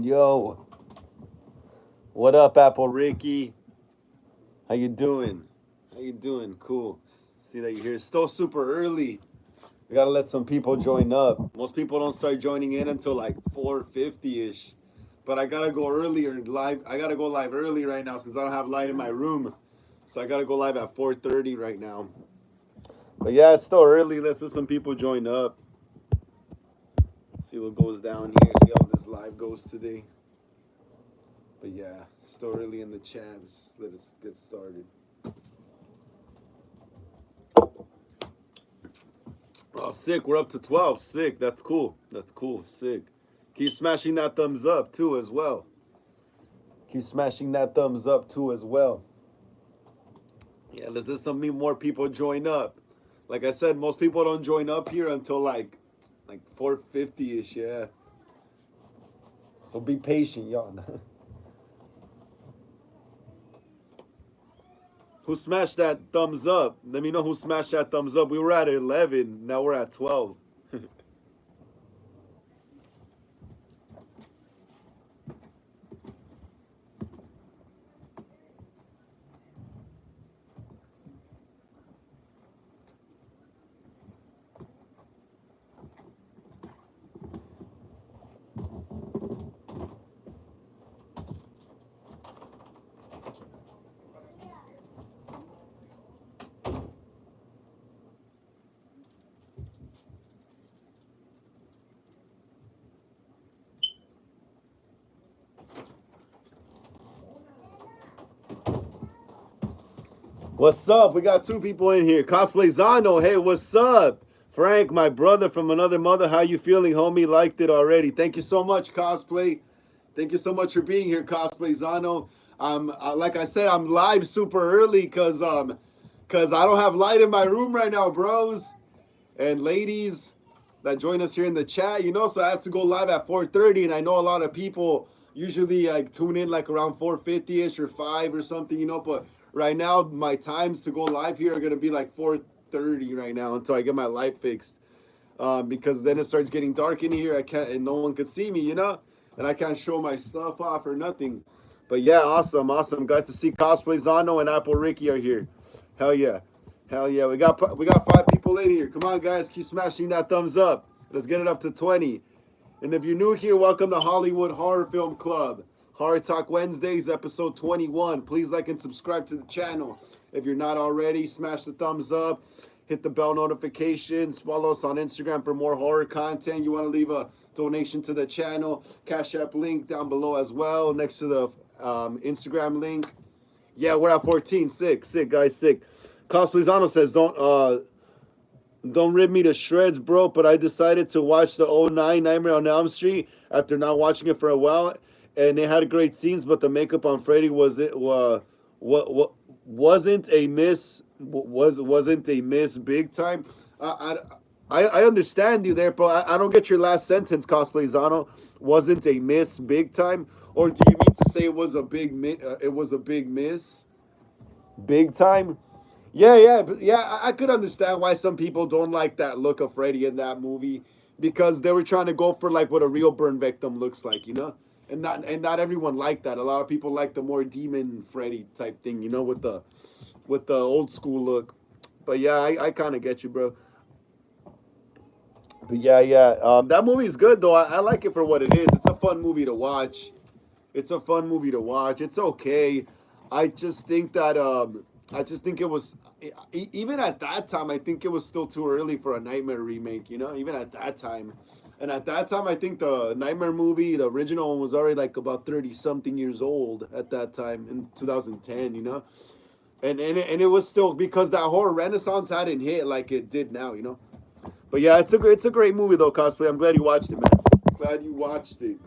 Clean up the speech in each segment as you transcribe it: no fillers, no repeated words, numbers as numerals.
Yo, what up, Apple Ricky? How you doing? How you doing? Cool. See that you're here. It's still super early. We gotta let some people join up. Most people don't start joining in until like 4:50 ish. But I gotta go earlier live. I gotta go live early right now since I don't have light in my room. So I gotta go live at 4:30 right now. But yeah, it's still early. Let's let some people join up. See what goes down here. See how this live goes today. But yeah, still early in the chat. Let us get started. Oh, sick. We're up to 12. Sick. That's cool. That's cool. Sick. Keep smashing that thumbs up too as well. Keep smashing that thumbs up too as well. Yeah, let's let some more people join up. Like I said, most people don't join up here until like 4:50ish. Yeah. So be patient, y'all. Who smashed that thumbs up? Let me know who smashed that thumbs up. We were at 11. Now we're at 12. What's up? We got two people in here. Cosplay Zano. Hey, what's up? Frank, my brother from another mother. How you feeling, homie? Liked it already. Thank you so much, Cosplay. Thank you so much for being here, Cosplay Zano. Like I said, I'm live super early cause I don't have light in my room right now, bros and ladies that join us here in the chat. So I have to go live at 4:30, and I know a lot of people usually like tune in like around 4:50 ish or 5 or something. But right now my times to go live here are gonna be like 4:30 right now until I get my light fixed. Because then it starts getting dark in here. I can't, and no one could see me, and I can't show my stuff off or nothing. But yeah, awesome. Glad to see Cosplay Zano and Apple Ricky are here. Hell yeah, hell yeah. We got 5 people in here. Come on, guys, keep smashing that thumbs up. Let's get it up to 20. And if you're new here, welcome to Hollywood Horror Film Club. Horror Talk Wednesdays, episode 21. Please like and subscribe to the channel. If you're not already, smash the thumbs up. Hit the bell notifications. Follow us on Instagram for more horror content. You want to leave a donation to the channel. Cash App link down below as well, next to the Instagram link. Yeah, we're at 14. Sick, guys, sick. Cosplayzano says, don't rip me to shreds, bro, but I decided to watch the '09 Nightmare on Elm Street after not watching it for a while, and it had great scenes, but the makeup on Freddy what wasn't a miss wasn't a miss big time. I understand you there, but I don't get your last sentence, Cosplay Zano. Wasn't a miss big time, or do you mean to say it was a it was a big miss big time? Yeah. I could understand why some people don't like that look of Freddy in that movie because they were trying to go for like what a real burn victim looks like, and not everyone liked that. A lot of people like the more demon Freddy type thing, with the old school look. But yeah, I kind of get you, bro. But yeah. That movie is good though. I like it for what it is. It's a fun movie to watch. It's okay. I just think that I just think it was even at that time. I think it was still too early for a Nightmare remake. Even at that time, and at that time, I think the Nightmare movie, the original one, was already like about 30 something years old at that time in 2010. And it was still because that horror renaissance hadn't hit like it did now. But yeah, it's a great movie though, Cosplay. I'm glad you watched it, man. Glad you watched it.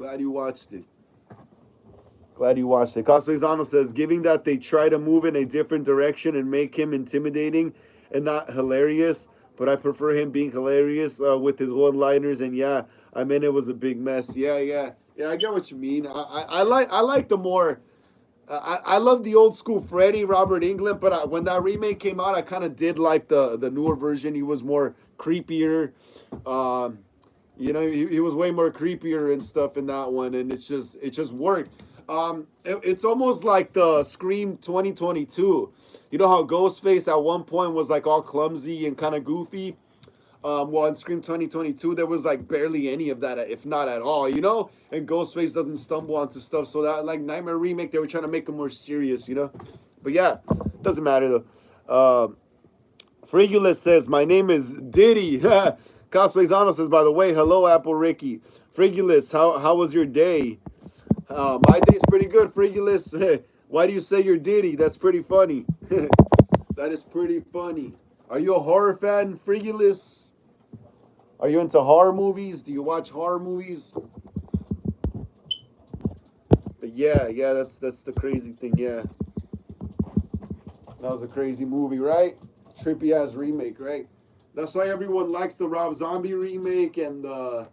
Cosplay Zano says, giving that they try to move in a different direction and make him intimidating and not hilarious, but I prefer him being hilarious with his one-liners. And yeah, I mean it was a big mess. Yeah. I get what you mean. I like the more. I love the old school Freddy, Robert Englund, but when that remake came out, I kind of did like the newer version. He was more creepier. Um, You know, he was way more creepier and stuff in that one, and it just worked. It's almost like the Scream 2022. You know how Ghostface at one point was like all clumsy and kind of goofy. Well, in Scream 2022, there was like barely any of that, if not at all, you know? And Ghostface doesn't stumble onto stuff. So that, like, Nightmare Remake, they were trying to make it more serious, you know? But yeah, doesn't matter though. Frigulus says, my name is Diddy. Cosplayzano says, by the way, hello, Apple Ricky. Frigulus, how was your day? My day's pretty good, Frigulus. Why do you say you're Diddy? That's pretty funny. That is pretty funny. Are you a horror fan, Frigulus? Are you into horror movies? Do you watch horror movies? But yeah, that's the crazy thing. Yeah, that was a crazy movie, right? Trippy ass remake, right? That's why everyone likes the Rob Zombie remake and the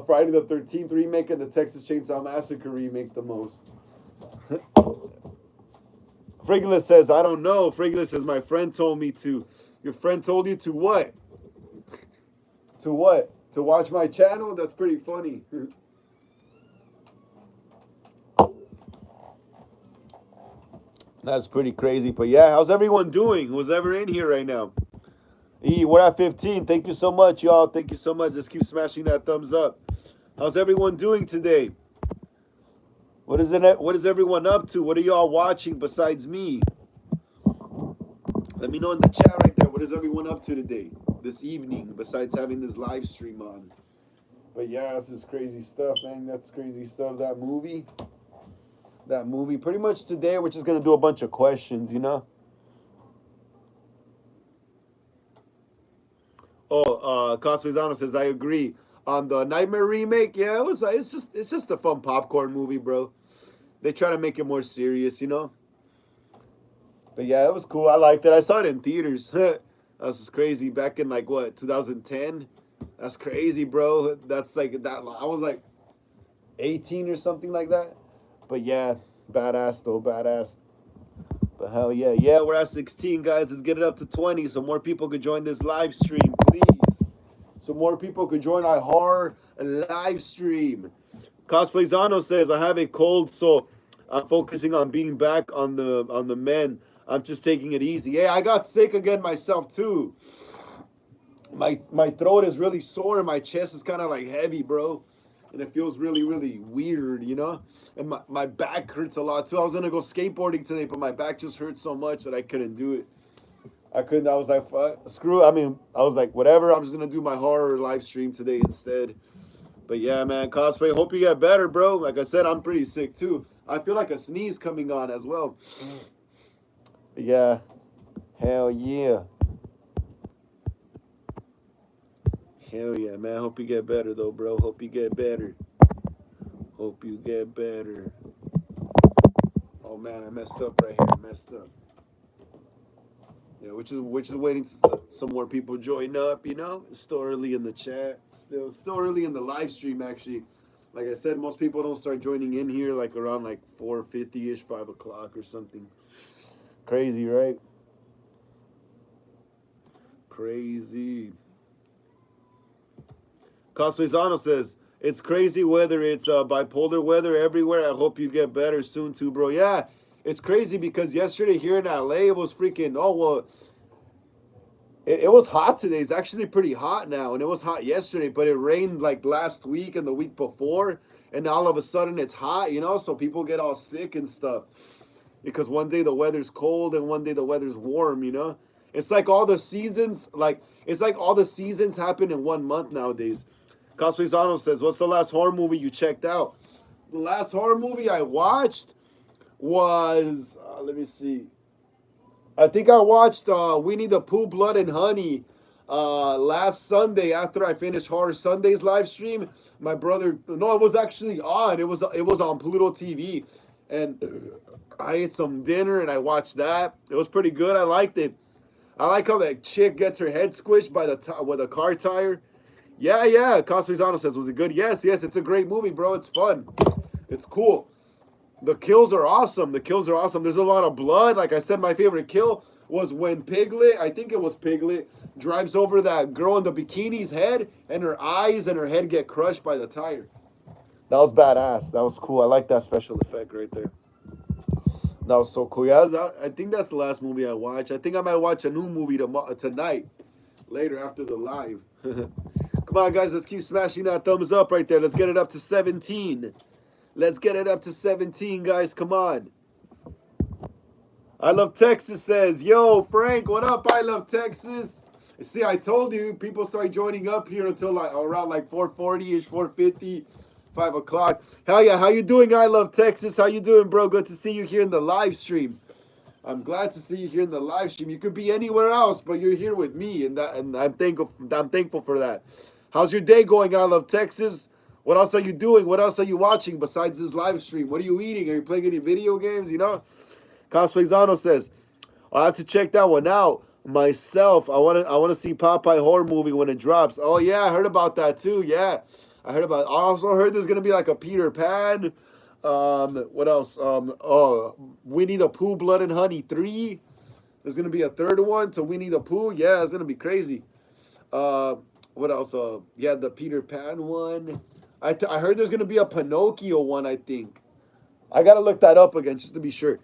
Friday the 13th remake and the Texas Chainsaw Massacre remake the most. Frigulus says, I don't know. Frigulus says, my friend told me to. Your friend told you to what? To what? To watch my channel? That's pretty funny. That's pretty crazy. But yeah, how's everyone doing? Who's ever in here right now? We're at 15. Thank you so much, y'all. Thank you so much. Just keep smashing that thumbs up. How's everyone doing today? What is everyone up to? What are y'all watching besides me? Let me know in the chat right there. What is everyone up to today? This evening, besides having this live stream on. But yeah, this is crazy stuff, man. That's crazy stuff. That movie. Pretty much today, we're just going to do a bunch of questions, you know? Oh, Cosmizano says, I agree. On the Nightmare remake, yeah, it's just a fun popcorn movie, bro. They try to make it more serious, you know? But yeah, it was cool. I liked it. I saw it in theaters. That was crazy. Back in like what, 2010? That's crazy, bro. That's like that. I was like 18 or something like that. But yeah, badass though, badass. But hell yeah, we're at 16, guys. Let's get it up to 20 so more people could join this live stream, please. So more people could join our horror live stream. Cosplayzano says, I have a cold, so I'm focusing on being back on the men. I'm just taking it easy. Yeah, I got sick again myself too. My throat is really sore and my chest is kind of like heavy, bro. And it feels really, really weird, you know? And my back hurts a lot too. I was gonna go skateboarding today, but my back just hurt so much that I couldn't do it. I was like, fuck, screw. I mean, I was like, whatever. I'm just gonna do my horror live stream today instead. But yeah, man, cosplay. Hope you get better, bro. Like I said, I'm pretty sick too. I feel like a sneeze coming on as well. But yeah, hell yeah. Hell yeah, man. Hope you get better though, bro. Hope you get better. Hope you get better. Oh man, I messed up right here. I messed up. Yeah, which is waiting to some more people join up, you know? It's still early in the chat. Still early in the live stream actually. Like I said, most people don't start joining in here like around like 4:50-ish, 5 o'clock or something. Crazy, right? Crazy. Cosplayzano says, it's crazy weather. It's bipolar weather everywhere. I hope you get better soon too, bro. Yeah, it's crazy because yesterday here in LA, it was freaking, oh, well, it was hot today. It's actually pretty hot now. And it was hot yesterday, but it rained like last week and the week before. And all of a sudden it's hot, you know? So people get all sick and stuff. Because one day the weather's cold and one day the weather's warm, you know? It's like all the seasons, happen in 1 month nowadays. Cosplayzano says, what's the last horror movie you checked out? The last horror movie I watched was, let me see. I think I watched Winnie the Pooh, Blood and Honey last Sunday after I finished Horror Sundays live stream. My brother, no, it was actually on. It was on Pluto TV. And I ate some dinner and I watched that. It was pretty good. I liked it. I like how that chick gets her head squished by with a car tire. Yeah. Cosplayzano says, was it good? Yes, it's a great movie, bro. It's fun. It's cool. The kills are awesome. The kills are awesome. There's a lot of blood. Like I said, my favorite kill was when Piglet, I think it was Piglet, drives over that girl in the bikini's head, and her eyes and her head get crushed by the tire. That was badass. That was cool. I like that special effect right there. That was so cool. Yeah, I think that's the last movie I watched. I think I might watch a new movie tonight, later after the live. Come on, guys. Let's keep smashing that thumbs up right there. Let's get it up to 17. Let's get it up to 17, guys. Come on. I Love Texas says, yo, Frank, what up? I Love Texas. See, I told you, people start joining up here until like around like 4:40-ish, 4:50, 5 o'clock. Hell yeah, how you doing? I Love Texas. How you doing, bro? Good to see you here in the live stream. I'm glad to see you here in the live stream. You could be anywhere else, but you're here with me, and I'm thankful for that. How's your day going? I Love Texas. What else are you doing? What else are you watching besides this live stream? What are you eating? Are you playing any video games? You know? Cosplayzano says, I'll have to check that one out myself. I want to see Popeye horror movie when it drops. Oh yeah, I heard about that too. Yeah, I heard about. I also heard there's gonna be like a Peter Pan. What else? Oh, Winnie the Pooh, Blood and Honey 3. There's gonna be a third one to Winnie the Pooh. Yeah, it's gonna be crazy. What else? Yeah, the Peter Pan one. I heard there's gonna be a Pinocchio one. I think. I gotta look that up again just to be sure.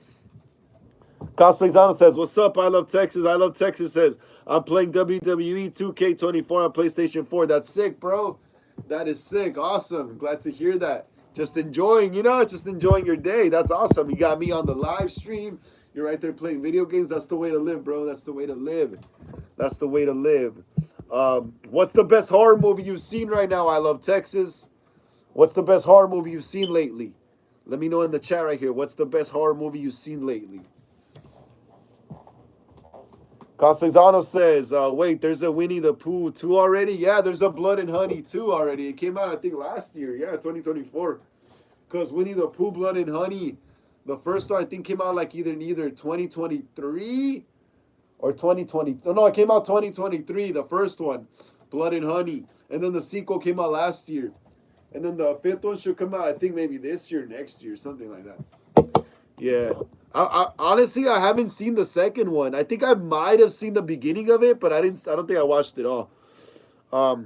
Cosplayzano says, what's up? I Love Texas. I Love Texas says, I'm playing WWE 2K24 on PlayStation 4. That's sick, bro. That is sick. Awesome. Glad to hear that. Just enjoying, just enjoying your day. That's awesome. You got me on the live stream. You're right there playing video games. That's the way to live, bro. That's the way to live. That's the way to live. What's the best horror movie you've seen right now? I Love Texas. What's the best horror movie you've seen lately? Let me know in the chat right here. What's the best horror movie you've seen lately? Costanzano says, wait, there's a Winnie the Pooh 2 already? Yeah, there's a Blood and Honey 2 already. It came out, I think, last year. Yeah, 2024. Because Winnie the Pooh, Blood and Honey, the first one, I think, came out like either 2023 or 2020. Oh, no, it came out 2023, the first one, Blood and Honey. And then the sequel came out last year. And then the fifth one should come out, I think, maybe this year, next year, something like that. Yeah. I honestly, I haven't seen the second one. I think I might have seen the beginning of it, but I don't think I watched it all. I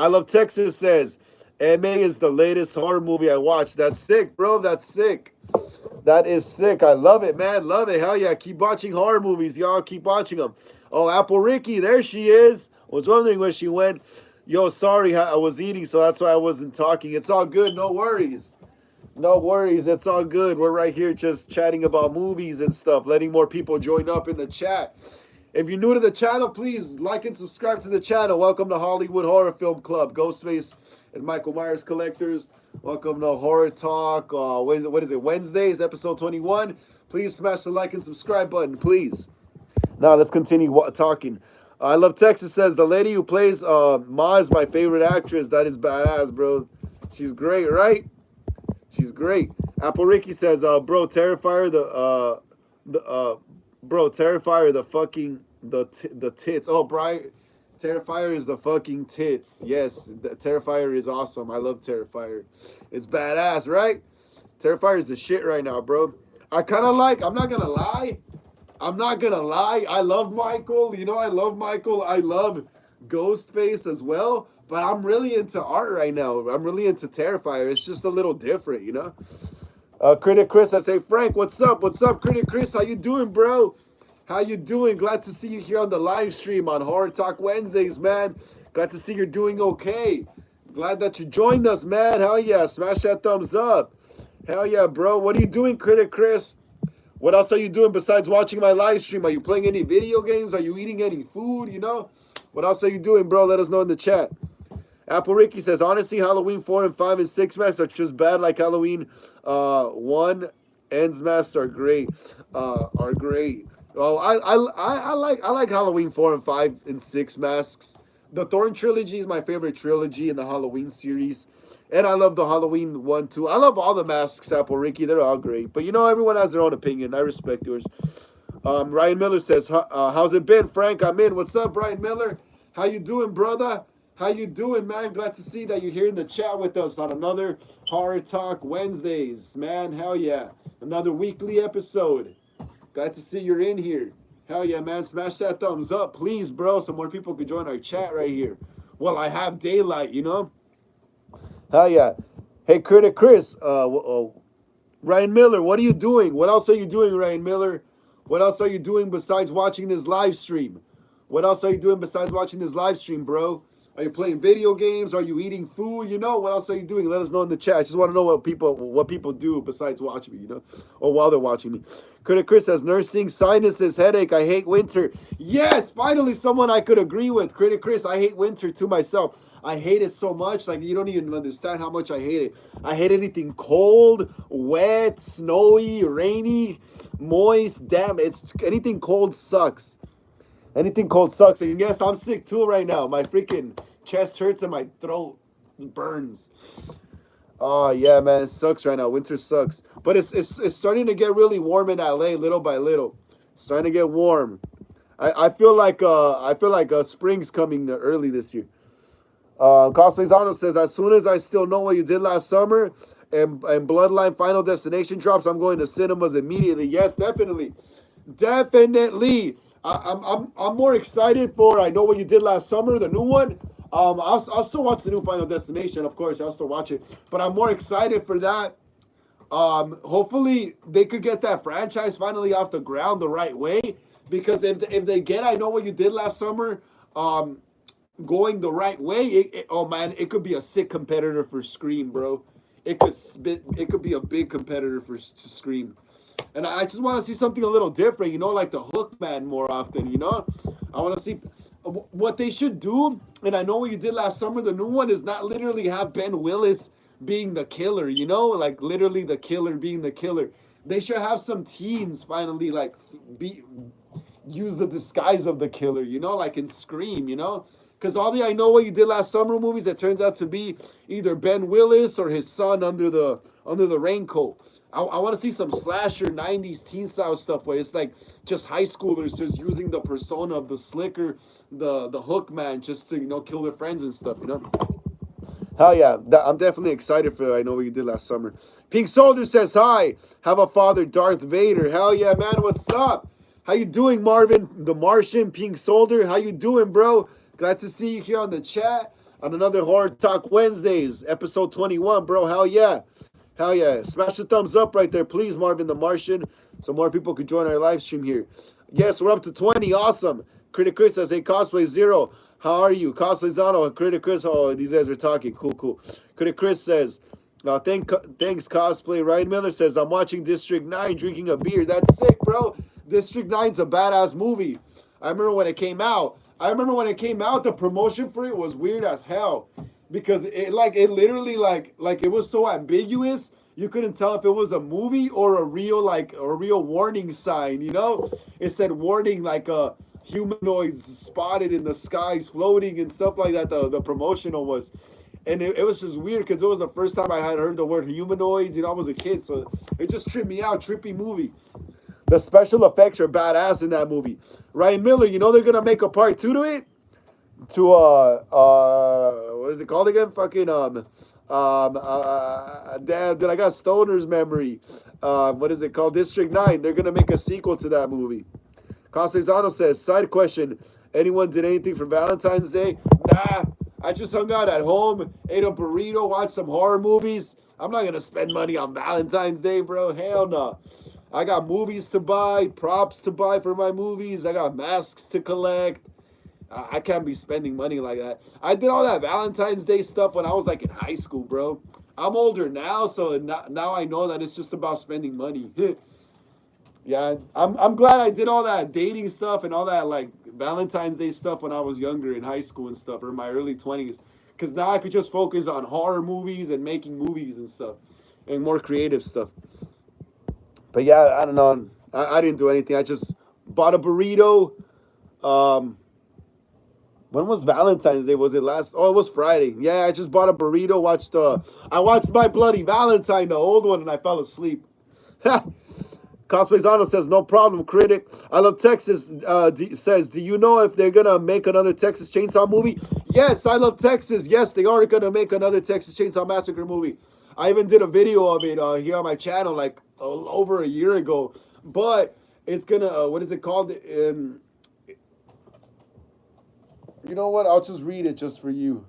Love Texas says, MA is the latest horror movie I watched. That's sick, bro. That's sick. That is sick. I love it, man. Love it. Hell yeah. Keep watching horror movies, y'all. Keep watching them. Oh, Apple Ricky, there she is. I was wondering where she went. Yo, sorry, I was eating, so that's why I wasn't talking. It's all good. No worries. No worries, it's all good. We're right here just chatting about movies and stuff, letting more people join up in the chat. If you're new to the channel, please like and subscribe to the channel. Welcome to Hollywood Horror Film Club, Ghostface and Michael Myers Collectors. Welcome to Horror Talk. What is it? Wenzdayz, episode 21. Please smash the like and subscribe button, please. Now let's continue talking. I Love Texas says, the lady who plays Ma is my favorite actress. That is badass, bro. She's great, right? She's great. Apple Ricky says, bro, Terrifier, Terrifier, the tits. Oh, Brian, Terrifier is the fucking tits. Yes, Terrifier is awesome. I love Terrifier. It's badass, right? Terrifier is the shit right now, bro. I kind of like, I'm not going to lie. I love Michael. I love Michael. I love Ghostface as well. But I'm really into art right now. I'm really into Terrifier. It's just a little different, Critic Chris, I say, Frank, what's up? What's up, Critic Chris? How you doing, bro? How you doing? Glad to see you here on the live stream on Horror Talk Wednesdays, man. Glad to see you're doing okay. Glad that you joined us, man. Hell yeah. Smash that thumbs up. Hell yeah, bro. What are you doing, Critic Chris? What else are you doing besides watching my live stream? Are you playing any video games? Are you eating any food, What else are you doing, bro? Let us know in the chat. Apple Ricky says, honestly, Halloween 4 and 5 and 6 masks are just bad like Halloween 1 ends masks are great. Oh, I like Halloween 4 and 5 and 6 masks. The Thorn trilogy is my favorite trilogy in the Halloween series. And I love the Halloween 1 too. I love all the masks, Apple Ricky. They're all great. But everyone has their own opinion. I respect yours. Ryan Miller says, how's it been, Frank? I'm in. What's up, Ryan Miller? How you doing, brother? How you doing, man? Glad to see that you're here in the chat with us on another Horror Talk Wednesdays, man. Hell yeah. Another weekly episode. Glad to see you're in here. Hell yeah, man. Smash that thumbs up, please, bro, so more people could join our chat right here. Well, I have daylight, you know? Hell yeah. Hey, Critic Chris, Ryan Miller, what are you doing? What else are you doing, Ryan Miller? What else are you doing besides watching this live stream? What else are you doing besides watching this live stream, bro? Are you playing video games? Are you eating food? You know, what else are you doing? Let us know in the chat. I just want to know what people do besides watching me, you know, or while they're watching me. Critic Chris says, nursing, sinuses, headache. I hate winter. Yes, finally someone I could agree with. Critic Chris, I hate winter too myself. I hate it so much. Like, you don't even understand how much I hate it. I hate anything cold, wet, snowy, rainy, moist, damn. It's anything cold sucks. Anything cold sucks. And yes, I'm sick too right now. My freaking chest hurts and my throat burns. Oh yeah, man, it sucks right now. Winter sucks. But it's starting to get really warm in LA little by little. It's starting to get warm. I feel like spring's coming early this year. Cosplay Zano says, as soon as I still know what you did last summer and Bloodline Final Destination drops, I'm going to cinemas immediately. Yes, definitely. Definitely. I'm more excited for I Know What You Did Last Summer, the new one. I'll still watch the new Final Destination, of course. I'll still watch it. But I'm more excited for that. Hopefully they could get that franchise finally off the ground the right way. Because if they get I Know What You Did Last Summer, going the right way, oh man, it could be a sick competitor for Scream, bro. It could be a big competitor for Scream. And I just want to see something a little different, you know, like the Hook Man more often, you know? I want to see what they should do. And I Know What You Did Last Summer, the new one, is not literally have Ben Willis being the killer, you know? Like literally the killer being the killer. They should have some teens finally like use the disguise of the killer, you know, like in Scream, you know? Because all the I Know What You Did Last Summer movies, it turns out to be either Ben Willis or his son under the raincoat. I want to see some slasher 90s teen style stuff where it's like just high schoolers just using the persona of the slicker, the hook man, just to, you know, kill their friends and stuff, you know? Hell yeah. I'm definitely excited for I Know What You Did Last Summer. Pink Soldier says, hi. Have a father, Darth Vader. Hell yeah, man. What's up? How you doing, Marvin? The Martian, Pink Soldier. How you doing, bro? Glad to see you here on the chat on another Horror Talk Wednesdays, episode 21, bro. Hell yeah. Hell yeah. Smash the thumbs up right there, please, Marvin the Martian, so more people could join our live stream here. Yes, we're up to 20. Awesome. Critic Chris says, hey, Cosplay Zero, how are you? Cosplay Zano, Critic Chris, oh, these guys are talking. Cool. Critic Chris says, thanks, Cosplay. Ryan Miller says, I'm watching District 9 drinking a beer. That's sick, bro. District 9's a badass movie. I remember when it came out, the promotion for it was weird as hell. Because it literally it was so ambiguous, you couldn't tell if it was a movie or a real warning sign, you know? It said warning like humanoids spotted in the skies floating and stuff like that, the promotional was. And it was just weird because it was the first time I had heard the word humanoids, you know, I was a kid, so it just tripped me out, trippy movie. The special effects are badass in that movie. Ryan Miller, you know they're gonna make a part 2 to it? To what is it called again? Fucking damn, dude, I got Stoner's memory. What is it called? District 9. They're gonna make a sequel to that movie. Costezano says, side question, anyone did anything for Valentine's Day? Nah, I just hung out at home, ate a burrito, watched some horror movies. I'm not gonna spend money on Valentine's Day, bro. Hell no. I got movies to buy, props to buy for my movies. I got masks to collect. I can't be spending money like that. I did all that Valentine's Day stuff when I was like in high school, bro. I'm older now, so now I know that it's just about spending money. Yeah, I'm glad I did all that dating stuff and all that like Valentine's Day stuff when I was younger in high school and stuff, or in my early 20s. Because now I could just focus on horror movies and making movies and stuff, and more creative stuff. But yeah, I don't know. I didn't do anything. I just bought a burrito. When was Valentine's Day? Was it last? Oh, it was Friday. Yeah, I just bought a burrito. I watched My Bloody Valentine, the old one, and I fell asleep. Cosplayzano says, no problem, critic. I love Texas says, do you know if they're going to make another Texas Chainsaw movie? Yes, I love Texas. Yes, they are going to make another Texas Chainsaw Massacre movie. I even did a video of it here on my channel like over a year ago. But it's going to, what is it called? You know what? I'll just read it just for you.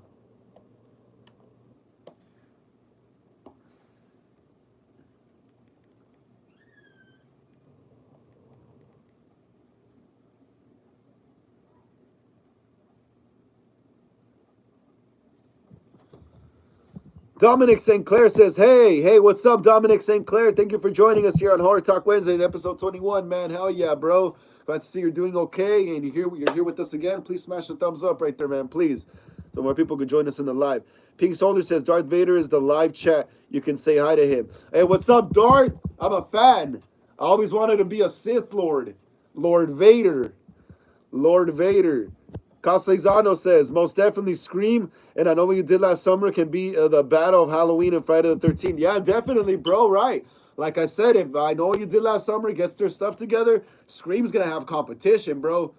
Dominic St. Clair says, hey, what's up, Dominic St. Clair? Thank you for joining us here on Horror Talk Wednesdays, episode 21, man. Hell yeah, bro. Glad to see you're doing okay, and you're here with us again. Please smash the thumbs up right there, man, please, so more people could join us in the live. Pink Soldier says, Darth Vader is the live chat. You can say hi to him. Hey, what's up, Darth? I'm a fan. I always wanted to be a Sith Lord. Lord Vader. Lord Vader. Coslezano says, most definitely Scream, and I know what you did last summer can be the battle of Halloween and Friday the 13th. Yeah, definitely, bro, right. Like I said, if I know what you did last summer gets their stuff together, Scream's going to have competition, bro.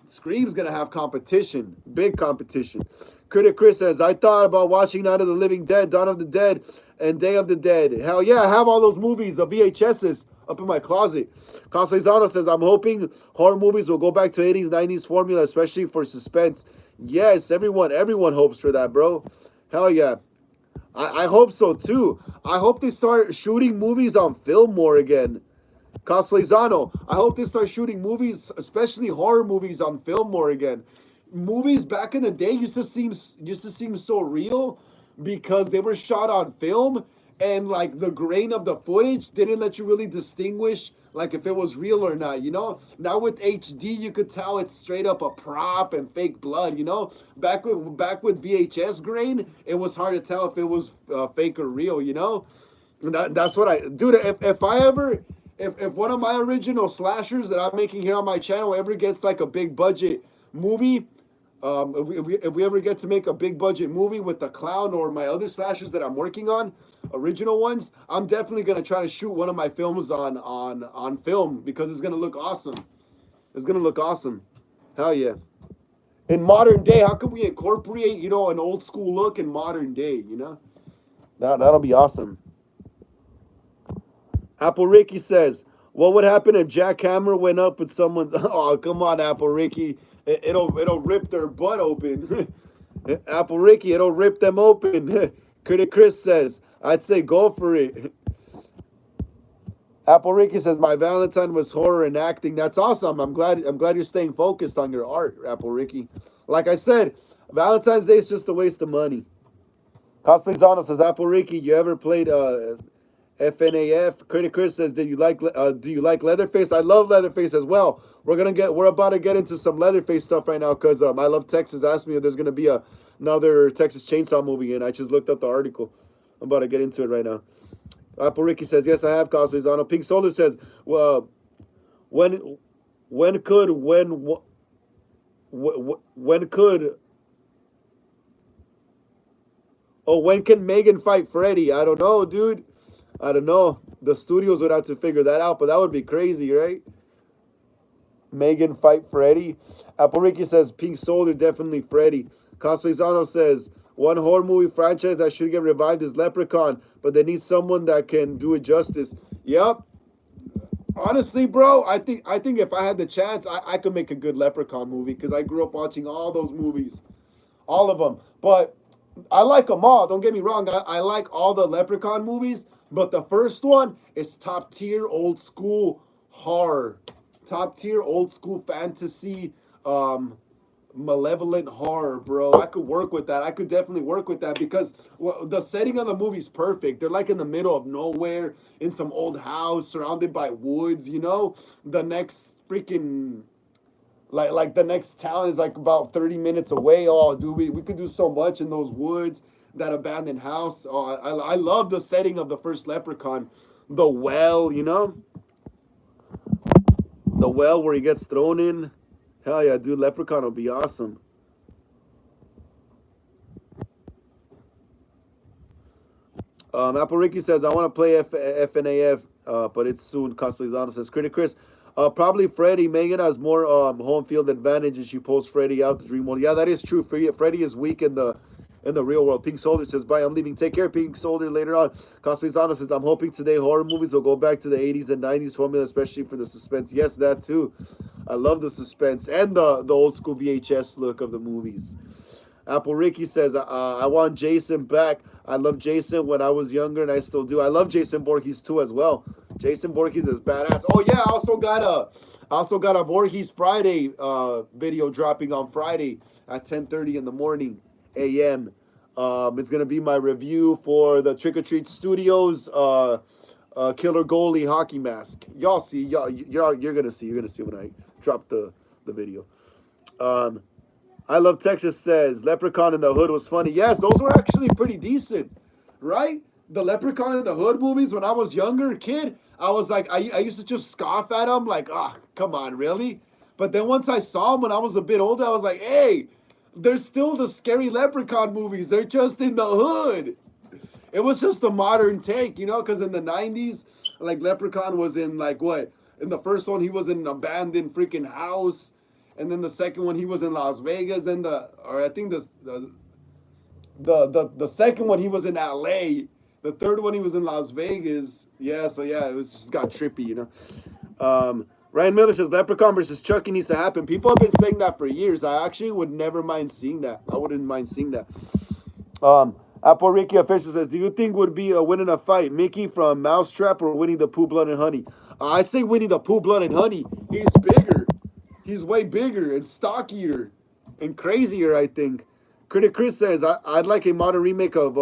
Scream's going to have competition, big competition. Critic Chris says, I thought about watching Night of the Living Dead, Dawn of the Dead, and Day of the Dead. Hell yeah, I have all those movies, the VHSs, up in my closet. Cosplayzano says, I'm hoping horror movies will go back to 80s, 90s formula, especially for suspense. Yes, everyone hopes for that, bro. Hell yeah. I hope so, too. I hope they start shooting movies on film more again. Cosplayzano, I hope they start shooting movies, especially horror movies, on film more again. Movies back in the day used to seem so real because they were shot on film, and like the grain of the footage didn't let you really distinguish like if it was real or not, you know. Now with HD you could tell it's straight up a prop and fake blood, you know. Back with VHS grain, it was hard to tell if it was fake or real, you know. And that's what I, dude, if I ever, if one of my original slashers that I'm making here on my channel ever gets like a big budget movie, if we ever get to make a big budget movie with the clown or my other slashers that I'm working on, original ones, I'm definitely gonna try to shoot one of my films on film because it's gonna look awesome. It's gonna look awesome. Hell yeah. In modern day, how can we incorporate, you know, an old school look in modern day, you know? That'll be awesome. Apple Ricky says, what would happen if Jack Hammer went up with someone's... Oh, come on, Apple Ricky. It'll rip their butt open. Apple Ricky, it'll rip them open. Critic Chris says, I'd say go for it. Apple Ricky says, my Valentine was horror and acting. That's awesome. I'm glad you're staying focused on your art, Apple Ricky. Like I said, Valentine's Day is just a waste of money. Cosplayzano says, Apple Ricky, you ever played FNAF? Critic Chris says, do you like Leatherface? I love Leatherface as well. We're about to get into some Leatherface stuff right now because I Love Texas asked me if there's gonna be another Texas Chainsaw movie, and I just looked up the article. I'm about to get into it right now. Apple Ricky says, yes, I have Cosplayzano. Pink Solar says, well, when could when can Megan fight Freddy? I don't know, dude. I don't know. The studios would have to figure that out, but that would be crazy, right? Megan fight Freddy. Apple Ricky says, Pink Soldier, definitely Freddy. Cosplayzano says, one horror movie franchise that should get revived is Leprechaun, but they need someone that can do it justice. Yep. Honestly, bro, I think if I had the chance, I could make a good Leprechaun movie because I grew up watching all those movies. All of them. But I like them all. Don't get me wrong. I like all the Leprechaun movies, but the first one is top tier old school horror. Top tier old school fantasy, malevolent horror, bro. I could work with that. I could definitely work with that because the setting of the movie's perfect. They're like in the middle of nowhere in some old house surrounded by woods, you know? The next freaking like the next town is like about 30 minutes away. Oh, dude, we could do so much in those woods, that abandoned house. Oh, I love the setting of the first Leprechaun. The well, you know? The well where he gets thrown in. Hell yeah, dude, Leprechaun will be awesome. Apple Ricky says, I want to play FNAF. but it's soon. Cosplays on says Critic Chris. Probably Freddy. Megan has more home field advantage, and she pulls Freddy out the dream world. Yeah, that is true. Freddy is weak in the real world. Pink Soldier says, bye, I'm leaving. Take care, Pink Soldier, later on. Cosplays on says, I'm hoping today horror movies will go back to the 80s and 90s formula, especially for the suspense. Yes, that too. I love the suspense and the old school VHS look of the movies. Apple Ricky says, I want Jason back. I love Jason when I was younger, and I still do. I love Jason Voorhees too as well. Jason Voorhees is badass. Oh yeah, I also got a Voorhees Friday video dropping on Friday at 10:30 in the morning a.m. It's gonna be my review for the Trick or Treat Studios Killer Goalie hockey mask. Y'all see, you're gonna see when I drop the video. I Love Texas says Leprechaun in the Hood was funny. Yes, those were actually pretty decent, right? The Leprechaun in the Hood movies when I was younger kid, I was like, I used to just scoff at them, like, oh, come on, really? But then once I saw them when I was a bit older, I was like, hey, they're still the scary Leprechaun movies. They're just in the hood. It was just a modern take, you know, because in the 90s, like Leprechaun was in like what? In the first one, he was in an abandoned freaking house. And then the second one, he was in Las Vegas. Then I think the second one, he was in LA. The third one, he was in Las Vegas. Yeah, so yeah, it was just got trippy, you know. Ryan Miller says Leprechaun versus Chucky needs to happen. People have been saying that for years. I actually would never mind seeing that. I wouldn't mind seeing that. Apple Ricky Official says, do you think would be a winning a fight, Mickey from Mousetrap or Winnie the Pooh, Blood and Honey? I say Winnie the Pooh, Blood and Honey. He's bigger. He's way bigger and stockier and crazier, I think. Critic Chris says, I'd like a modern remake of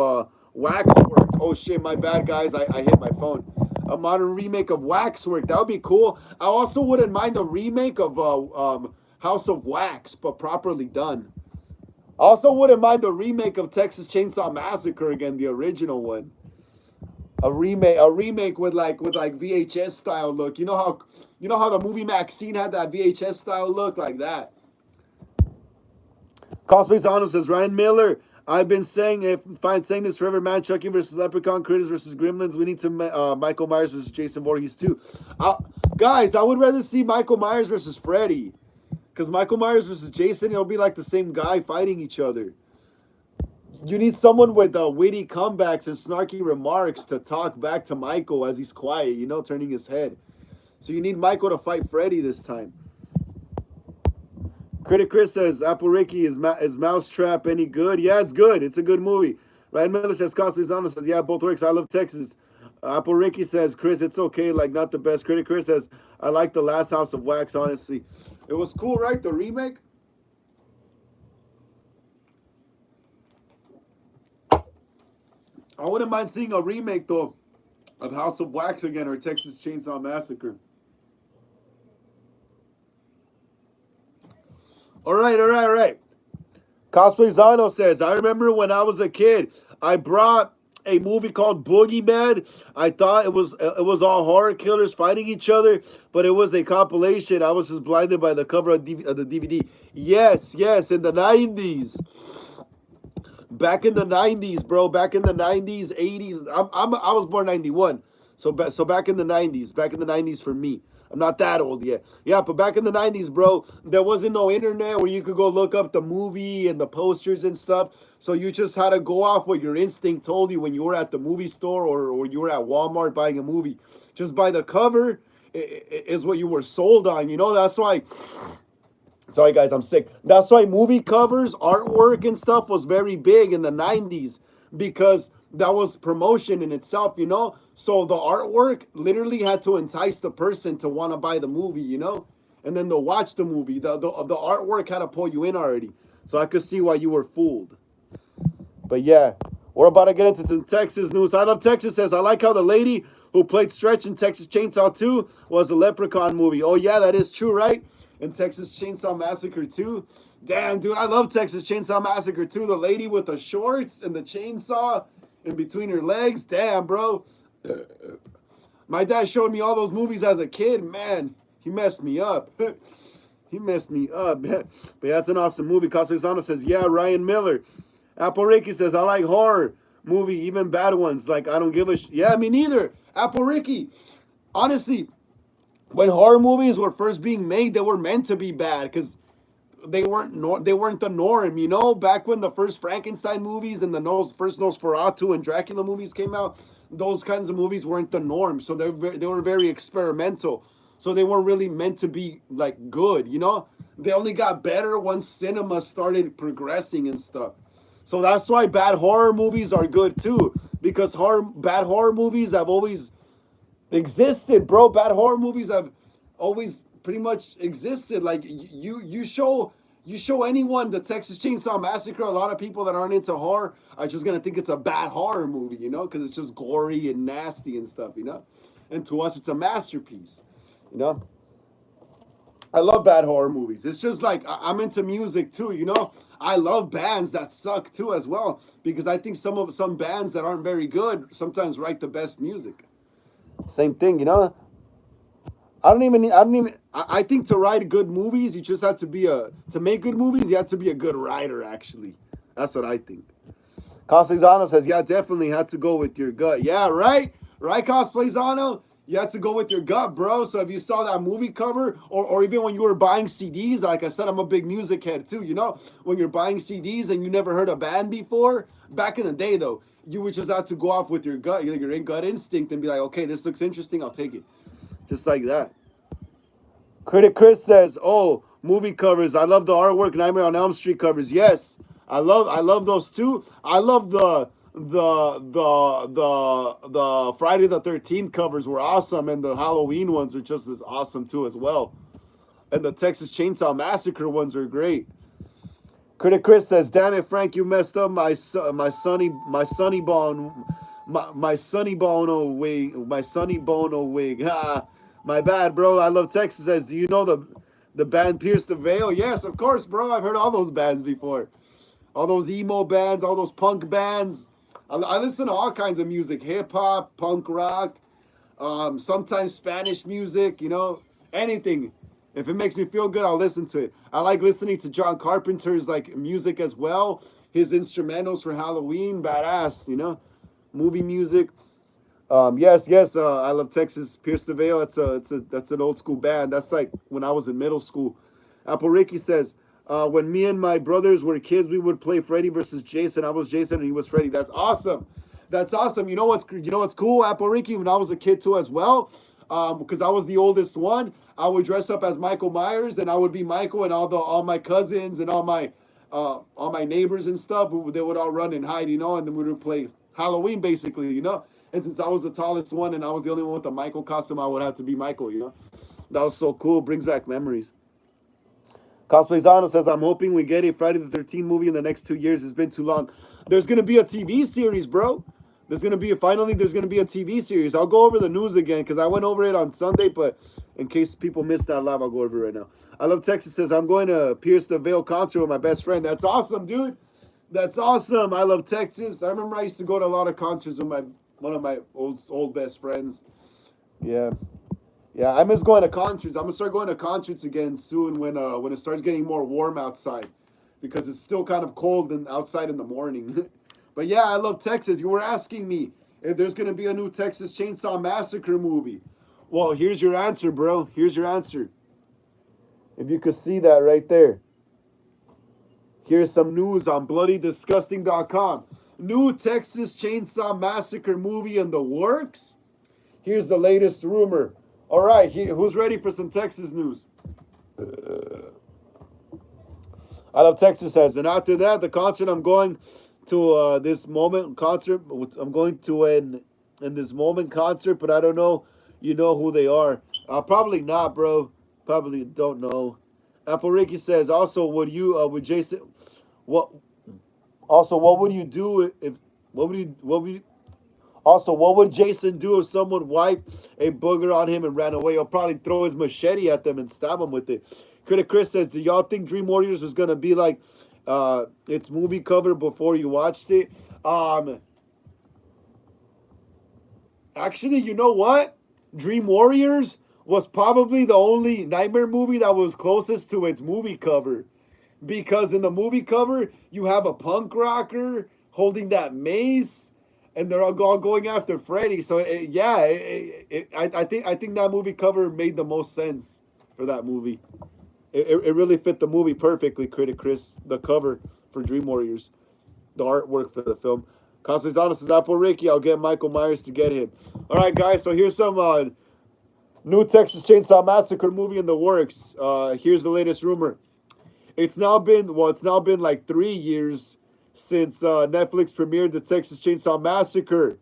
Waxwork. Oh, shit, my bad, guys. I hit my phone. A modern remake of Waxwork. That would be cool. I also wouldn't mind a remake of House of Wax, but properly done. I also wouldn't mind the remake of Texas Chainsaw Massacre again, the original one. A remake with like VHS style look. You know how the movie Maxine had that VHS style look, like that. Cosplays Honor says Ryan Miller. I've been saying saying this forever, man. Chucky versus Leprechaun, Critters versus Gremlins. We need to Michael Myers versus Jason Voorhees too. Guys, I would rather see Michael Myers versus Freddy, because Michael Myers versus Jason, it'll be like the same guy fighting each other. You need someone with witty comebacks and snarky remarks to talk back to Michael as he's quiet, you know, turning his head. So you need Michael to fight Freddy this time. Critic Chris says, Apple Ricky, is Mousetrap any good? Yeah, it's good. It's a good movie. Ryan Miller says, Cosplay Zano says, yeah, both works. I love Texas. Apple Ricky says, Chris, it's okay. Like, not the best. Critic Chris says, I like the last House of Wax, honestly. It was cool, right? The remake? I wouldn't mind seeing a remake, though, of House of Wax again or Texas Chainsaw Massacre. All right. Cosplay Zano says, I remember when I was a kid, I brought a movie called Boogeyman. I thought it was all horror killers fighting each other, but it was a compilation. I was just blinded by the cover of the DVD. Yes, in the 90s. Back in the 90s, bro. Back in the 90s, 80s. I was born 91. So back in the 90s for me. I'm not that old yet. Yeah, but back in the 90s, bro, there wasn't no internet where you could go look up the movie and the posters and stuff. So you just had to go off what your instinct told you when you were at the movie store or you were at Walmart buying a movie. Just by the cover is what you were sold on, you know? That's why... Sorry, guys, I'm sick. That's why movie covers, artwork, and stuff was very big in the 90s because that was promotion in itself, you know? So the artwork literally had to entice the person to want to buy the movie, you know? And then they'll watch the movie. The artwork had to pull you in already. So I could see why you were fooled. But yeah, we're about to get into some Texas news. I Love Texas says, I like how the lady who played Stretch in Texas Chainsaw 2 was a Leprechaun movie. Oh yeah, that is true, right? In Texas Chainsaw Massacre 2. Damn, dude, I love Texas Chainsaw Massacre 2. The lady with the shorts and the chainsaw in between her legs. Damn, bro. My dad showed me all those movies as a kid. Man, he messed me up. He messed me up, man. But that's an awesome movie. Cosplay Zano says, yeah, Ryan Miller. Apple Ricky says, I like horror movie, even bad ones. Like, I don't give a yeah, me neither. Apple Ricky. honestly, when horror movies were first being made, they were meant to be bad because they weren't the norm, you know. Back when the first Frankenstein movies and the first Nosferatu and Dracula movies came out, those kinds of movies weren't the norm. So they were very experimental. So they weren't really meant to be like good, you know. They only got better once cinema started progressing and stuff. So that's why bad horror movies are good too, because bad horror movies have always existed, bro. Bad horror movies have always pretty much existed. Like you show anyone the Texas Chainsaw Massacre, a lot of people that aren't into horror are just gonna think it's a bad horror movie, you know, because it's just gory and nasty and stuff, you know. And to us, it's a masterpiece, you know. I love bad horror movies. It's just like I'm into music too, you know. I love bands that suck too as well because I think some bands that aren't very good sometimes write the best music. Same thing, you know. I think to write good movies, you just have to to make good movies, you have to be a good writer, actually. That's what I think. Cosplayzano says, yeah, definitely had to go with your gut. Yeah, right? Right, Cosplayzano? You had to go with your gut, bro. So if you saw that movie cover, or even when you were buying CDs, like I said, I'm a big music head too, you know? When you're buying CDs and you never heard a band before, back in the day though, you would just have to go off with your gut, your gut instinct and be like, okay, this looks interesting, I'll take it. Just like that. Critic Chris says, "Oh, movie covers. I love the artwork. Nightmare on Elm Street covers. Yes, I love those too. I love the Friday the 13th covers were awesome, and the Halloween ones are just as awesome too as well. And the Texas Chainsaw Massacre ones are great." Critic Chris says, "Damn it, Frank, you messed up my sunny bone, my sunny bono wig, my sunny bono wig. Ha, my bad, bro. I love Texas." Says, "Do you know the band Pierce the Veil?" Yes, of course, bro. I've heard all those bands before. All those emo bands, all those punk bands. I listen to all kinds of music, hip hop, punk rock, sometimes Spanish music. You know, anything. If it makes me feel good, I'll listen to it. I like listening to John Carpenter's like music as well. His instrumentals for Halloween, badass. You know, movie music. Yes. I love Texas. Pierce the Veil. That's an old school band. That's like when I was in middle school. Apple Ricky says, when me and my brothers were kids, we would play Freddy versus Jason. I was Jason and he was Freddy. That's awesome. That's awesome. You know what's cool, Apple Ricky? When I was a kid too as well, because I was the oldest one, I would dress up as Michael Myers and I would be Michael, and all my cousins and all my neighbors and stuff. They would all run and hide, you know, and then we would play Halloween basically, you know. And since I was the tallest one and I was the only one with the Michael costume, I would have to be Michael, you know. That was so cool. Brings back memories. Cosplayzano says, I'm hoping we get a Friday the 13th movie in the next 2 years. It's been too long. There's going to be a TV series, bro. There's going to be a TV series. I'll go over the news again because I went over it on Sunday, but in case people missed that live, I'll go over it right now. I Love Texas says, I'm going to Pierce the Veil concert with my best friend. That's awesome, dude. That's awesome. I love Texas. I remember I used to go to a lot of concerts with one of my old best friends. Yeah. Yeah, I miss going to concerts. I'm gonna start going to concerts again soon when it starts getting more warm outside, because it's still kind of cold and outside in the morning. But yeah, I love Texas. You were asking me if there's gonna be a new Texas Chainsaw Massacre movie. Well, here's your answer, bro. Here's your answer. If you could see that right there. Here's some news on BloodyDisgusting.com. New Texas Chainsaw Massacre movie in the works. Here's the latest rumor. All right, who's ready for some Texas news? I Love Texas says, and after that, the concert I'm going to this moment concert. I'm going to in this moment concert, but I don't know. You know who they are? Probably not, bro. Probably don't know. Apple Ricky says, also, would Jason? What? Also, what would you do if? Also, what would Jason do if someone wiped a booger on him and ran away? He'll probably throw his machete at them and stab them with it. Critic Chris says, do y'all think Dream Warriors was going to be like its movie cover before you watched it? Actually, you know what? Dream Warriors was probably the only Nightmare movie that was closest to its movie cover. Because in the movie cover, you have a punk rocker holding that mace. and they're all going after Freddy. So yeah, I think that movie cover made the most sense for that movie. It really fit the movie perfectly, Critic Chris. The cover for Dream Warriors, the artwork for the film. Cosplay Honest says Apple Ricky. I'll get Michael Myers to get him. All right, guys. So here's some new Texas Chainsaw Massacre movie in the works. Here's the latest rumor. It's now been like 3 years since Netflix premiered the Texas Chainsaw Massacre,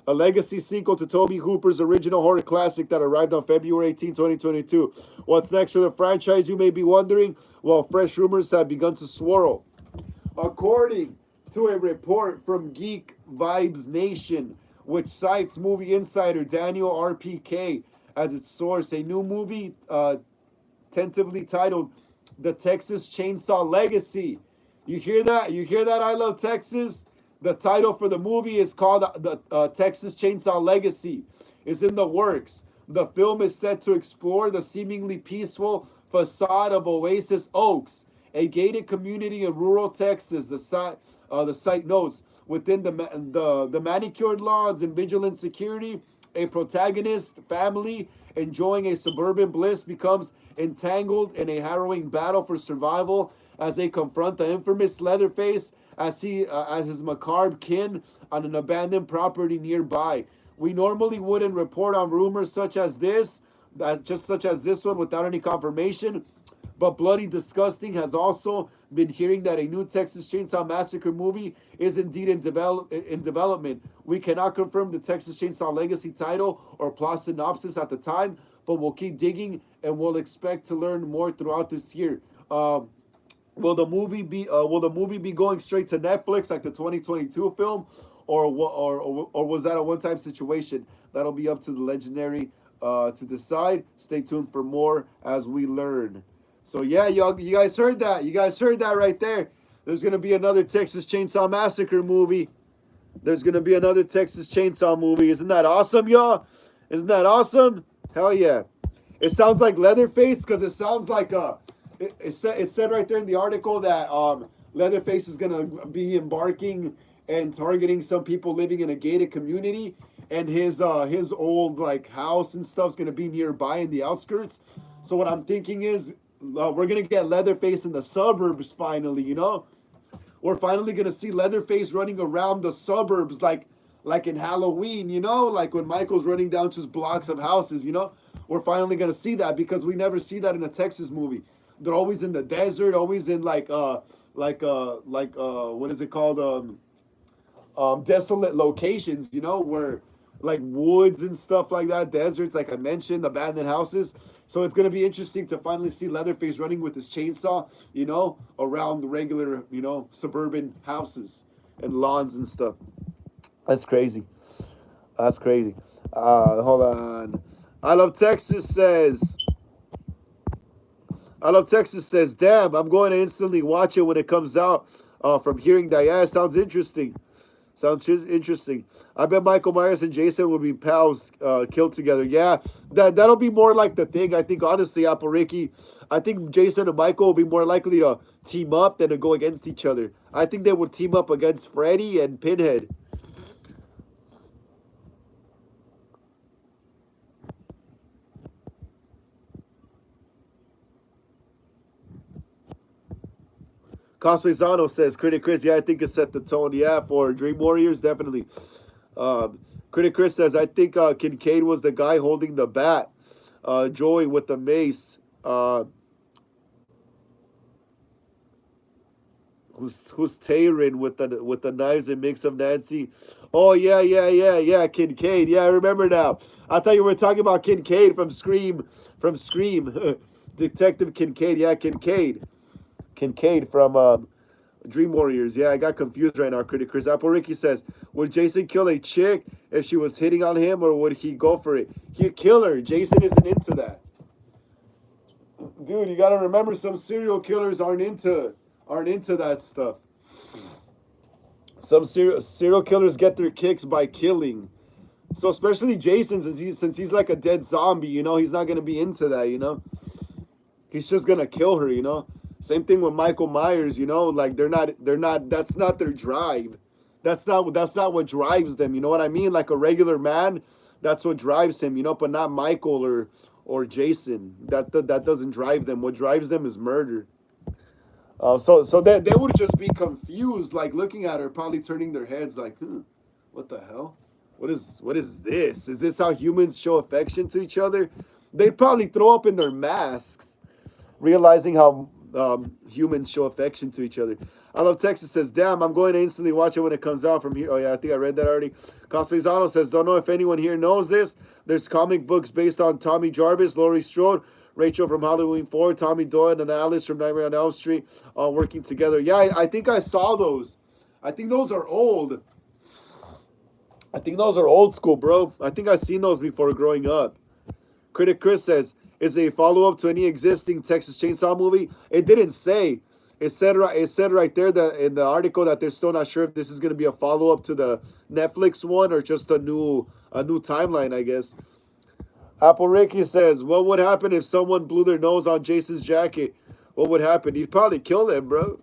a legacy sequel to Tobe Hooper's original horror classic that arrived on February 18, 2022. What's next for the franchise, you may be wondering? Well, fresh rumors have begun to swirl. According to a report from Geek Vibes Nation, which cites movie insider Daniel RPK as its source, a new movie tentatively titled The Texas Chainsaw Legacy. You hear that? You hear that, I Love Texas? The title for the movie is called The Texas Chainsaw Legacy. It's in the works. The film is set to explore the seemingly peaceful facade of Oasis Oaks, a gated community in rural Texas. The site notes, within the manicured lawns and vigilant security, a protagonist family enjoying a suburban bliss becomes entangled in a harrowing battle for survival as they confront the infamous Leatherface as his macabre kin on an abandoned property nearby. We normally wouldn't report on rumors such as this one without any confirmation, but Bloody Disgusting has also been hearing that a new Texas Chainsaw Massacre movie is indeed in development. We cannot confirm the Texas Chainsaw Legacy title or plot synopsis at the time, but we'll keep digging and we'll expect to learn more throughout this year. Will the movie be going straight to Netflix like the 2022 film, or was that a one-time situation? That'll be up to the legendary to decide. Stay tuned for more as we learn. So yeah, you guys heard that. You guys heard that right there. There's gonna be another Texas Chainsaw Massacre movie. There's gonna be another Texas Chainsaw movie. Isn't that awesome, y'all? Isn't that awesome? Hell yeah. It sounds like Leatherface because it sounds like it said right there in the article that Leatherface is gonna be embarking and targeting some people living in a gated community, and his old like house and stuff's gonna be nearby in the outskirts. So what I'm thinking is we're gonna get Leatherface in the suburbs finally. You know, we're finally gonna see Leatherface running around the suburbs like in Halloween. You know, like when Michael's running down just blocks of houses. You know, we're finally gonna see that because we never see that in a Texas movie. They're always in the desert, always in what is it called? Desolate locations, you know, where like woods and stuff like that, deserts, like I mentioned, abandoned houses. So it's gonna be interesting to finally see Leatherface running with his chainsaw, you know, around the regular, you know, suburban houses and lawns and stuff. That's crazy. That's crazy. Hold on. I Love Texas says, damn, I'm going to instantly watch it when it comes out. From hearing that, yeah, it sounds interesting. Sounds interesting. I bet Michael Myers and Jason will be pals, killed together. Yeah, that'll be more like the thing. I think, honestly, Apple Ricky, I think Jason and Michael will be more likely to team up than to go against each other. I think they would team up against Freddy and Pinhead. Cosplay Zano says, Critic Chris, yeah, I think it set the tone. Yeah, for Dream Warriors, definitely. Critic Chris says, I think Kincaid was the guy holding the bat. Joey with the mace. Who's Tayrin with the knives and mix of Nancy? Oh yeah, Kincaid. Yeah, I remember now. I thought you were talking about Kincaid from Scream. Detective Kincaid. Yeah, Kincaid from Dream Warriors. Yeah, I got confused right now, Critic Chris. Apple Ricky says, would Jason kill a chick if she was hitting on him, or would he go for it? He'd kill her. Jason isn't into that. Dude, you gotta remember, some serial killers aren't into that stuff. Some serial killers get their kicks by killing. So especially Jason, since he's like a dead zombie, you know, he's not gonna be into that, you know. He's just gonna kill her, you know. Same thing with Michael Myers, you know, like they're not, that's not their drive. That's not what drives them. You know what I mean? Like a regular man, that's what drives him. You know, but not Michael or Jason. That doesn't drive them. What drives them is murder. So they would just be confused, like looking at her, probably turning their heads, like, what the hell? What is this? Is this how humans show affection to each other? They'd probably throw up in their masks, realizing how humans show affection to each other. I love Texas says, damn, I'm going to instantly watch it when it comes out from here. Oh, yeah, I think I read that already. Coslizano says, don't know if anyone here knows this. There's comic books based on Tommy Jarvis, Laurie Strode, Rachel from Halloween 4, Tommy Doyle, and Alice from Nightmare on Elm Street working together. Yeah, I think I saw those. I think those are old. I think those are old school, bro. I think I've seen those before growing up. Critic Chris says, is it a follow-up to any existing Texas Chainsaw movie? It didn't say. It said right there that in the article that they're still not sure if this is going to be a follow-up to the Netflix one or just a new timeline, I guess. Apple Ricky says, what would happen if someone blew their nose on Jason's jacket? What would happen? He'd probably kill him, bro.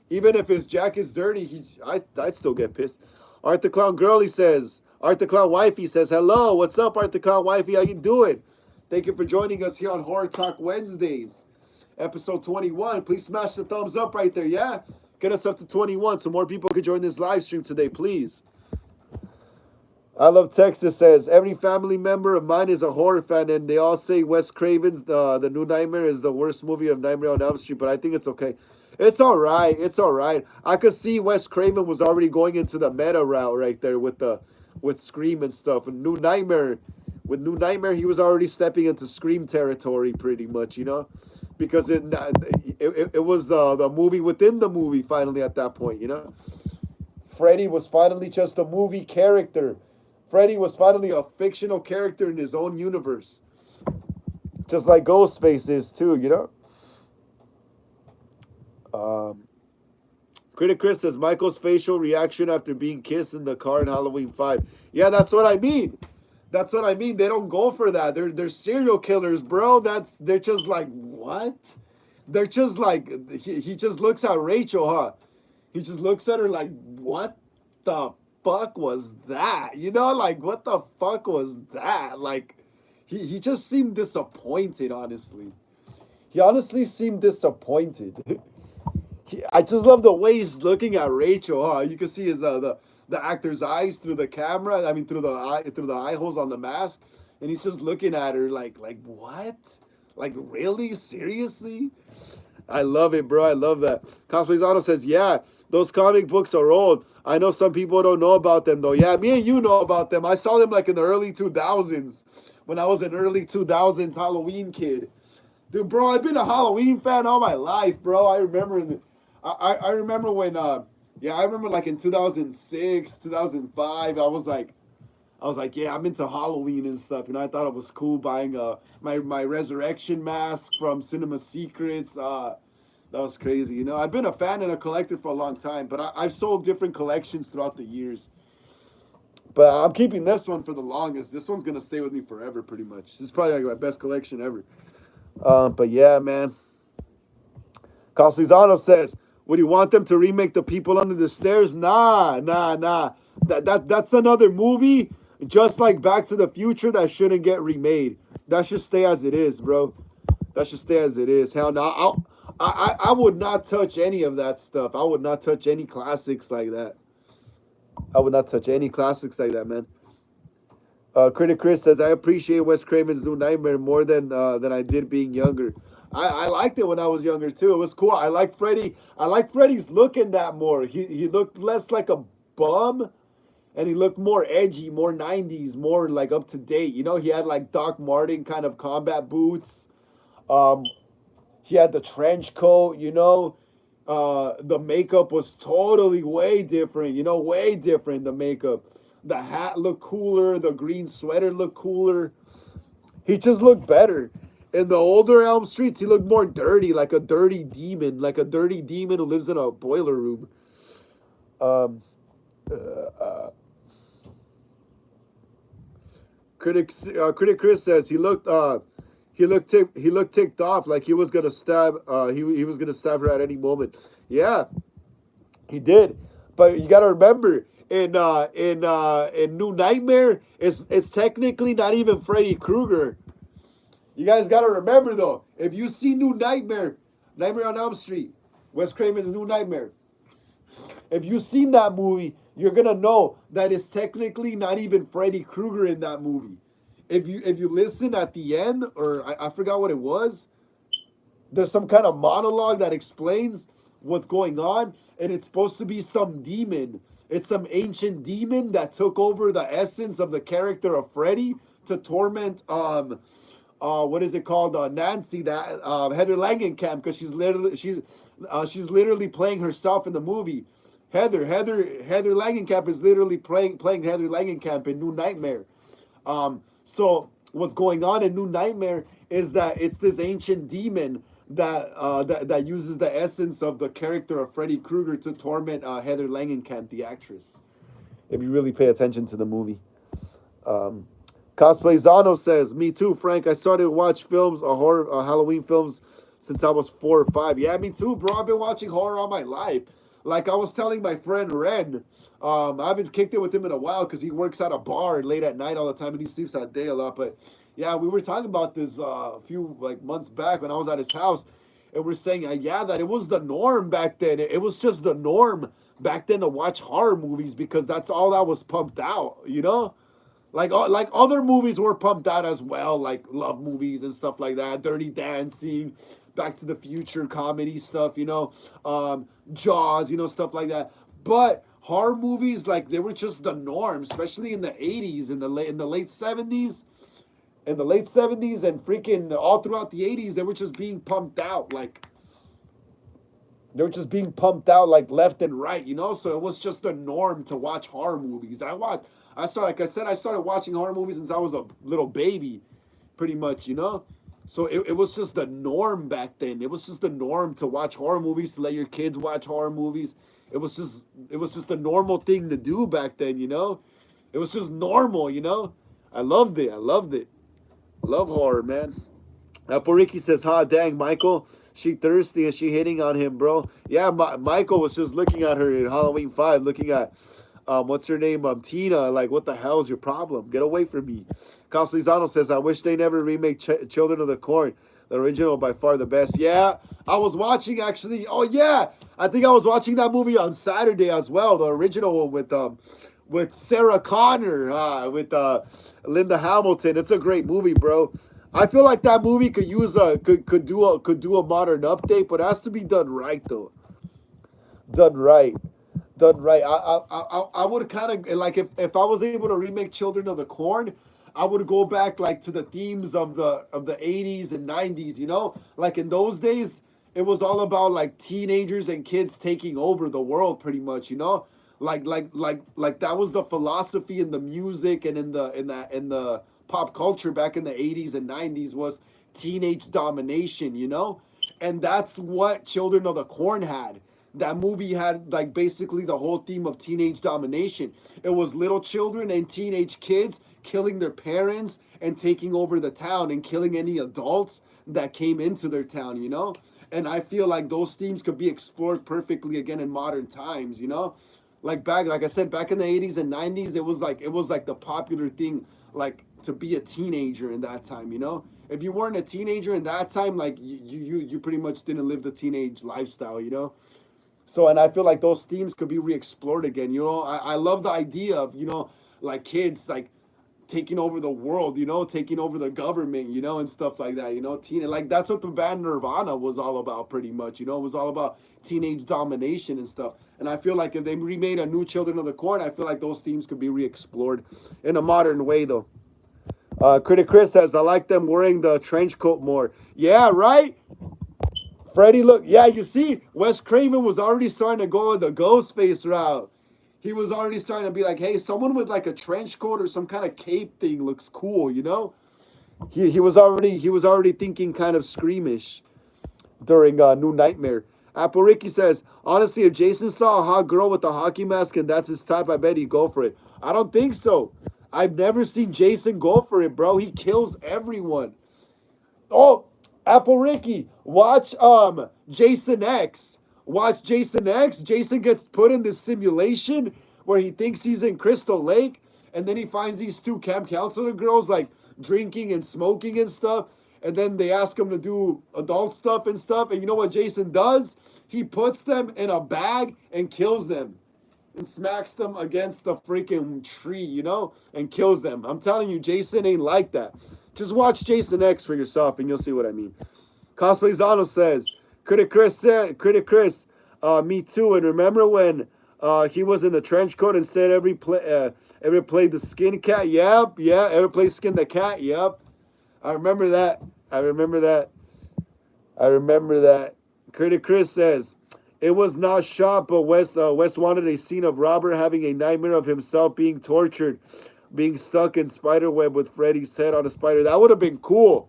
Even if his jacket's dirty, I'd still get pissed. Art the Clown Girlie says, Art the Clown Wifey says, hello, what's up, Art the Clown Wifey? How you doing? Thank you for joining us here on Horror Talk Wednesdays, episode 21. Please smash the thumbs up right there, yeah? Get us up to 21 so more people can join this live stream today, please. I Love Texas says, every family member of mine is a horror fan, and they all say Wes Craven's The New Nightmare is the worst movie of Nightmare on Elm Street, but I think it's okay. It's all right. It's all right. I could see Wes Craven was already going into the meta route right there with Scream and stuff. And with New Nightmare, he was already stepping into Scream territory pretty much, you know, because it was the movie within the movie finally at that point, you know. Freddy was finally just a movie character. Freddy was finally a fictional character in his own universe, just like Ghostface is too, you know. Critic Chris says Michael's facial reaction after being kissed in the car in Halloween 5. Yeah, that's what I mean. That's what I mean. They don't go for that. They're serial killers, bro. They're just like, what? They're just like, he just looks at Rachel, huh? He just looks at her like, what the fuck was that? You know, like, what the fuck was that? Like, he just seemed disappointed, honestly. He honestly seemed disappointed. I just love the way he's looking at Rachel. Huh? You can see his the actor's eyes through the camera. I mean, through the eye holes on the mask, and he's just looking at her like what? Like, really? Seriously? I love it, bro. I love that. Conspirano says, yeah, those comic books are old. I know some people don't know about them though. Yeah, me and you know about them. I saw them like in the early 2000s when I was an early 2000s Halloween kid. Dude, bro, I've been a Halloween fan all my life, bro. I remember. I remember when, I remember like in 2006, 2005, I was like, yeah, I'm into Halloween and stuff. You know, I thought it was cool buying my Resurrection mask from Cinema Secrets. That was crazy. You know, I've been a fan and a collector for a long time, but I've sold different collections throughout the years. But I'm keeping this one for the longest. This one's going to stay with me forever, pretty much. This is probably like my best collection ever. But yeah, man. Coslizano says, would you want them to remake The People Under the Stairs? Nah. That's another movie, just like Back to the Future, that shouldn't get remade. That should stay as it is, bro. That should stay as it is. Hell no, I would not touch any of that stuff. I would not touch any classics like that. I would not touch any classics like that, man. Critic Chris says, I appreciate Wes Craven's New Nightmare more than I did being younger. I liked it when I was younger too. It was cool. I liked Freddy. I liked Freddy's look in that more. He looked less like a bum, and he looked more edgy, more 90s, more like up to date. You know, he had like Doc Martin kind of combat boots. He had the trench coat, you know. The makeup was totally way different, you know, way different, the makeup. The hat looked cooler. The green sweater looked cooler. He just looked better. In the older Elm Streets, he looked more dirty, like a dirty demon who lives in a boiler room. Critic Chris says he looked ticked off, like he was gonna stab he was gonna stab her at any moment. Yeah, he did. But you gotta remember, in New Nightmare, it's technically not even Freddy Krueger. You guys got to remember though, if you see New Nightmare, Nightmare on Elm Street, Wes Craven's New Nightmare, if you've seen that movie, you're gonna know that it's technically not even Freddy Krueger in that movie. If you listen at the end, or I forgot what it was, there's some kind of monologue that explains what's going on, and it's supposed to be some demon. It's some ancient demon that took over the essence of the character of Freddy to torment what is it called, Nancy, that Heather Langenkamp, because she's literally playing herself in the movie. Heather Langenkamp is literally playing Heather Langenkamp in New Nightmare. So what's going on in New Nightmare is that it's this ancient demon that uses the essence of the character of Freddy Krueger to torment Heather Langenkamp, the actress. If you really pay attention to the movie. Cosplay Zano says, "Me too, Frank. I started to watch films, horror, Halloween films, since I was 4 or 5. Yeah, me too, bro. I've been watching horror all my life. Like I was telling my friend Ren, I haven't kicked it with him in a while because he works at a bar late at night all the time and he sleeps at day a lot. But yeah, we were talking about this a few like months back when I was at his house, and we're saying, yeah, that it was the norm back then. It was just the norm back then to watch horror movies because that's all that was pumped out, you know." Like other movies were pumped out as well, like love movies and stuff like that, Dirty Dancing, Back to the Future comedy stuff, Jaws, stuff like that. But horror movies, like they were just the norm, especially in the 80s, in the late 70s, and freaking all throughout the 80s, they were just being pumped out, like left and right, So it was just the norm to watch horror movies. I started watching horror movies since I was a little baby, pretty much, So it was just the norm back then. It was just the norm to watch horror movies, to let your kids watch horror movies. It was just a normal thing to do back then, It was just normal, I loved it. I loved it. Love horror, man. Poriki says, "Ha, dang, Michael. She thirsty and she hitting on him, bro." Yeah, Michael was just looking at her in Halloween 5, looking at, what's her name? Tina. Like, what the hell is your problem? Get away from me. Coslizano says, "I wish they never remake Children of the Corn. The original by far the best." Yeah, I was watching actually. Oh yeah, I think I was watching that movie on Saturday as well. The original one with Sarah Connor, with Linda Hamilton. It's a great movie, bro. I feel like that movie could use could do a modern update, but it has to be done right though. Done right. Done right. I would kind of like if I was able to remake Children of the Corn, I would go back like to the themes of the 80s and 90s, Like in those days, it was all about like teenagers and kids taking over the world pretty much, Like that was the philosophy in the music and in the pop culture back in the 80s and 90s was teenage domination, And that's what Children of the Corn had. That movie had like basically the whole theme of teenage domination. It was little children and teenage kids killing their parents and taking over the town and killing any adults that came into their town, And I feel like those themes could be explored perfectly again in modern times, Like I said, back in the 80s and 90s, it was like the popular thing, like to be a teenager in that time, If you weren't a teenager in that time, like you pretty much didn't live the teenage lifestyle, So, and I feel like those themes could be re-explored again. I love the idea of, like kids like taking over the world, taking over the government, and stuff like that, like that's what the band Nirvana was all about pretty much, it was all about teenage domination and stuff. And I feel like if they remade a new Children of the Corn, I feel like those themes could be re-explored in a modern way though. Critic Chris says, "I like them wearing the trench coat more." Yeah, right? Freddy, look, yeah, you see, Wes Craven was already starting to go the ghost face route. He was already starting to be like, hey, someone with like a trench coat or some kind of cape thing looks cool, He was already thinking kind of screamish during New Nightmare. Apple Ricky says, "Honestly, if Jason saw a hot girl with a hockey mask and that's his type, I bet he'd go for it." I don't think so. I've never seen Jason go for it, bro. He kills everyone. Oh, Apple Ricky, watch Jason X. Watch Jason X. Jason gets put in this simulation where he thinks he's in Crystal Lake, and then he finds these two camp counselor girls like drinking and smoking and stuff, and then they ask him to do adult stuff and stuff, and you know what Jason does? He puts them in a bag and kills them and smacks them against the freaking tree, you know, and kills them. I'm telling you, Jason ain't like that. Just watch Jason X for yourself and you'll see what I mean. Cosplay Zano says, Critic Chris, me too. And remember when he was in the trench coat and said ever played the skin cat? Yep, yeah. Ever played skin the cat? Yep. I remember that. I remember that. I remember that. Critic Chris says, it was not shot, but Wes wanted a scene of Robert having a nightmare of himself being tortured, being stuck in spiderweb with Freddy's head on a spider. That would have been cool.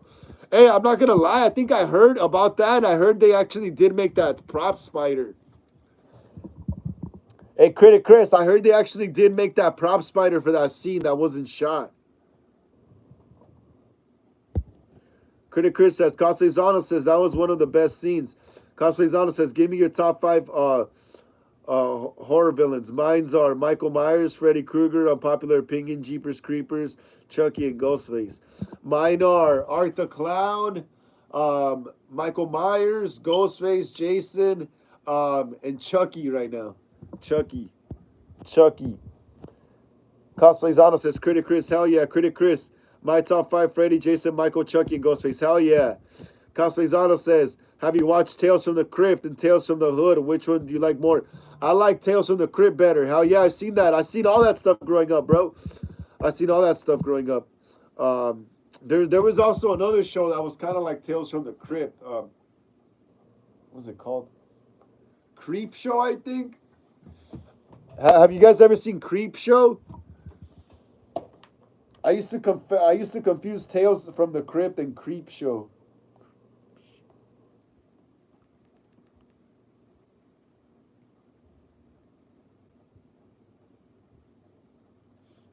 Hey, I'm not going to lie. I think I heard about that. I heard they actually did make that prop spider. Hey, Critic Chris, I heard they actually did make that prop spider for that scene that wasn't shot. Critic Chris says, Cosplay Zano says, that was one of the best scenes. Cosplay Zano says, give me your top 5 horror villains. Mines are Michael Myers, Freddy Krueger, Unpopular Opinion, Jeepers Creepers, Chucky, and Ghostface. Mine are Art the Clown, Michael Myers, Ghostface, Jason, and Chucky right now. Chucky. Cosplay Zano says, Critic Chris, hell yeah. Critic Chris, my top 5, Freddy, Jason, Michael, Chucky, and Ghostface. Hell yeah. Cosplay Zano says, have you watched Tales from the Crypt and Tales from the Hood? Which one do you like more? I like Tales from the Crypt better. Hell yeah, I've seen that. I've seen all that stuff growing up, bro. I've seen all that stuff growing up. There was also another show that was kind of like Tales from the Crypt. What was it called? Creep Show, I think. Have you guys ever seen Creep Show? I used to confuse Tales from the Crypt and Creep Show.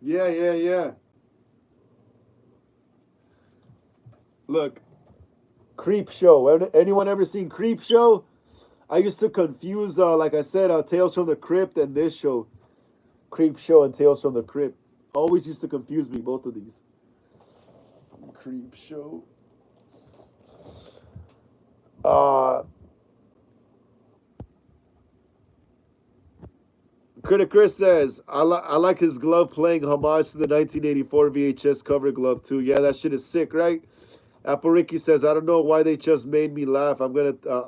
Yeah. Look, Creep Show. Anyone ever seen Creep Show? I used to confuse, like I said, Tales from the Crypt and this show. Creep Show and Tales from the Crypt. Always used to confuse me, both of these. Creep Show. Critic Chris says, I like his glove playing homage to the 1984 VHS cover glove too. Yeah, that shit is sick, right? Apple Ricky says, I don't know why they just made me laugh. I'm gonna go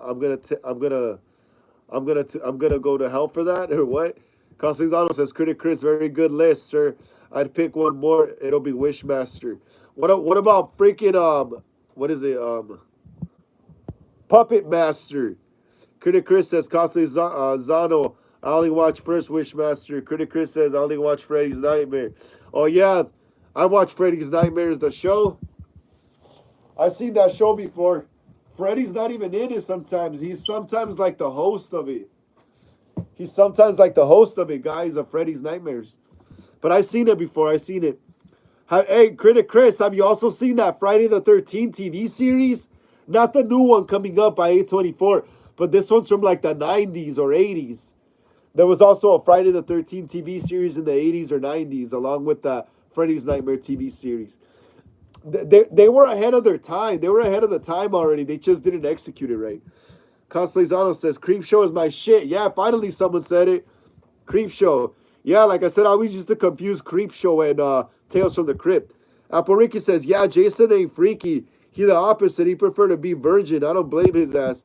to hell for that or what? Constantino says, Critic Chris, very good list, sir. I'd pick one more. It'll be Wishmaster. What about freaking what is it Puppet Master? Critic Chris says, Zano, I only watch first Wishmaster. Critic Chris says, I only watch Freddy's Nightmare. Oh yeah, I watched Freddy's Nightmares, the show. I've seen that show before. Freddy's not even in it sometimes. He's sometimes like the host of it. He's sometimes like the host of it, guys, of Freddy's Nightmares. But I've seen it before. I've seen it. Hey, Critic Chris, have you also seen that Friday the 13th TV series? Not the new one coming up by A24, but this one's from like the 90s or 80s. There was also a Friday the 13th TV series in the 80s or 90s, along with the Freddy's Nightmare TV series. They were ahead of their time. They were ahead of the time already. They just didn't execute it right. Cosplay Zano says, Creep Show is my shit. Yeah, finally someone said it. Creep Show. Yeah, like I said, I always used to confuse Creep Show and Tales from the Crypt. Apple Ricky says, yeah, Jason ain't freaky. He the opposite. He prefer to be virgin. I don't blame his ass.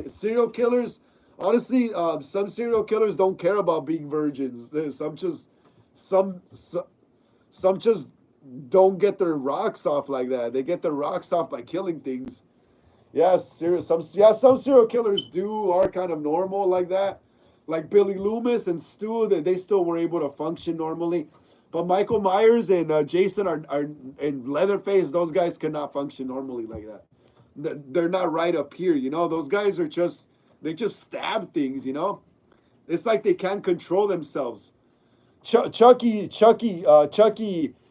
Serial killers, honestly, some serial killers don't care about being virgins. Some just don't get their rocks off like that. They get their rocks off by killing things. Yeah, some serial killers are kind of normal like that. Like Billy Loomis and Stu, they still were able to function normally. But Michael Myers and Jason are and Leatherface, those guys cannot function normally like that. They're not right up here, you know. Those guys are just stab things, you know. It's like they can't control themselves. Chucky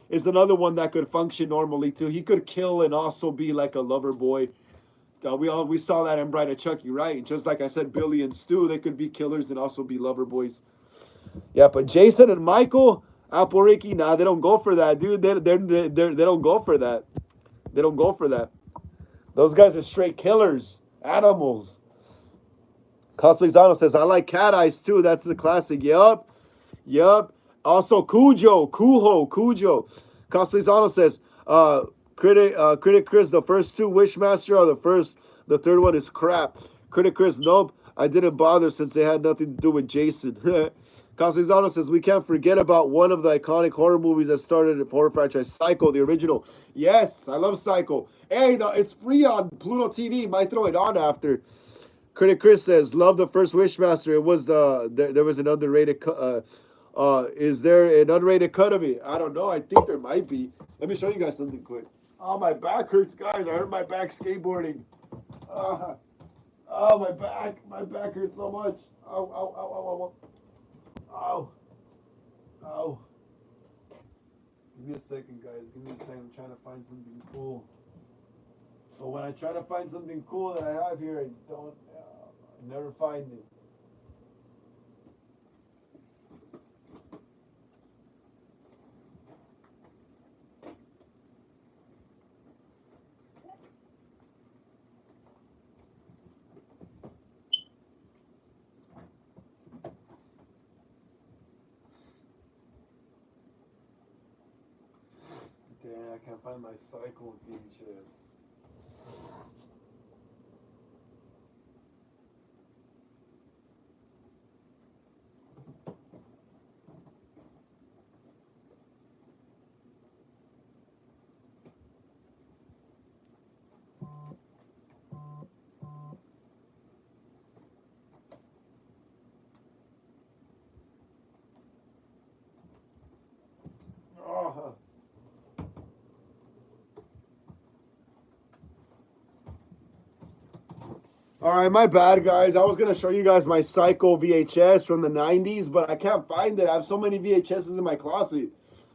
is another one that could function normally too. He could kill and also be like a lover boy. We saw that in Bride of Chucky, right? Just like I said, Billy and Stu, they could be killers and also be lover boys. Yeah, but Jason and Michael, Apple Ricky, nah, they don't go for that, dude. They don't go for that. They don't go for that. Those guys are straight killers, animals. Cosplayzano says, I like Cat Eyes too. That's the classic. Yup. Yup. Also, Cujo. Cosplayzano says, Critic Chris, the first two Wishmaster are the third one is crap. Critic Chris, nope. I didn't bother since they had nothing to do with Jason. Cosplayzano says, we can't forget about one of the iconic horror movies that started the horror franchise, Psycho, the original. Yes, I llove Psycho. Hey, it's free on Pluto TV. Might throw it on after. Critic Chris says, love the first Wishmaster. It was there was an underrated cut. Is there an underrated cut of it? I don't know. I think there might be. Let me show you guys something quick. Oh, my back hurts, guys. I hurt my back skateboarding. Oh, my back. My back hurts so much. Ow. Ow. Give me a second, guys. Give me a second. I'm trying to find something cool. But when I try to find something cool that I have here, I never find it. Damn, I can't find my Cycle VHS. Oh. All right, my bad, guys. I was going to show you guys my Psycho VHS from the 90s, but I can't find it. I have so many VHSs in my closet.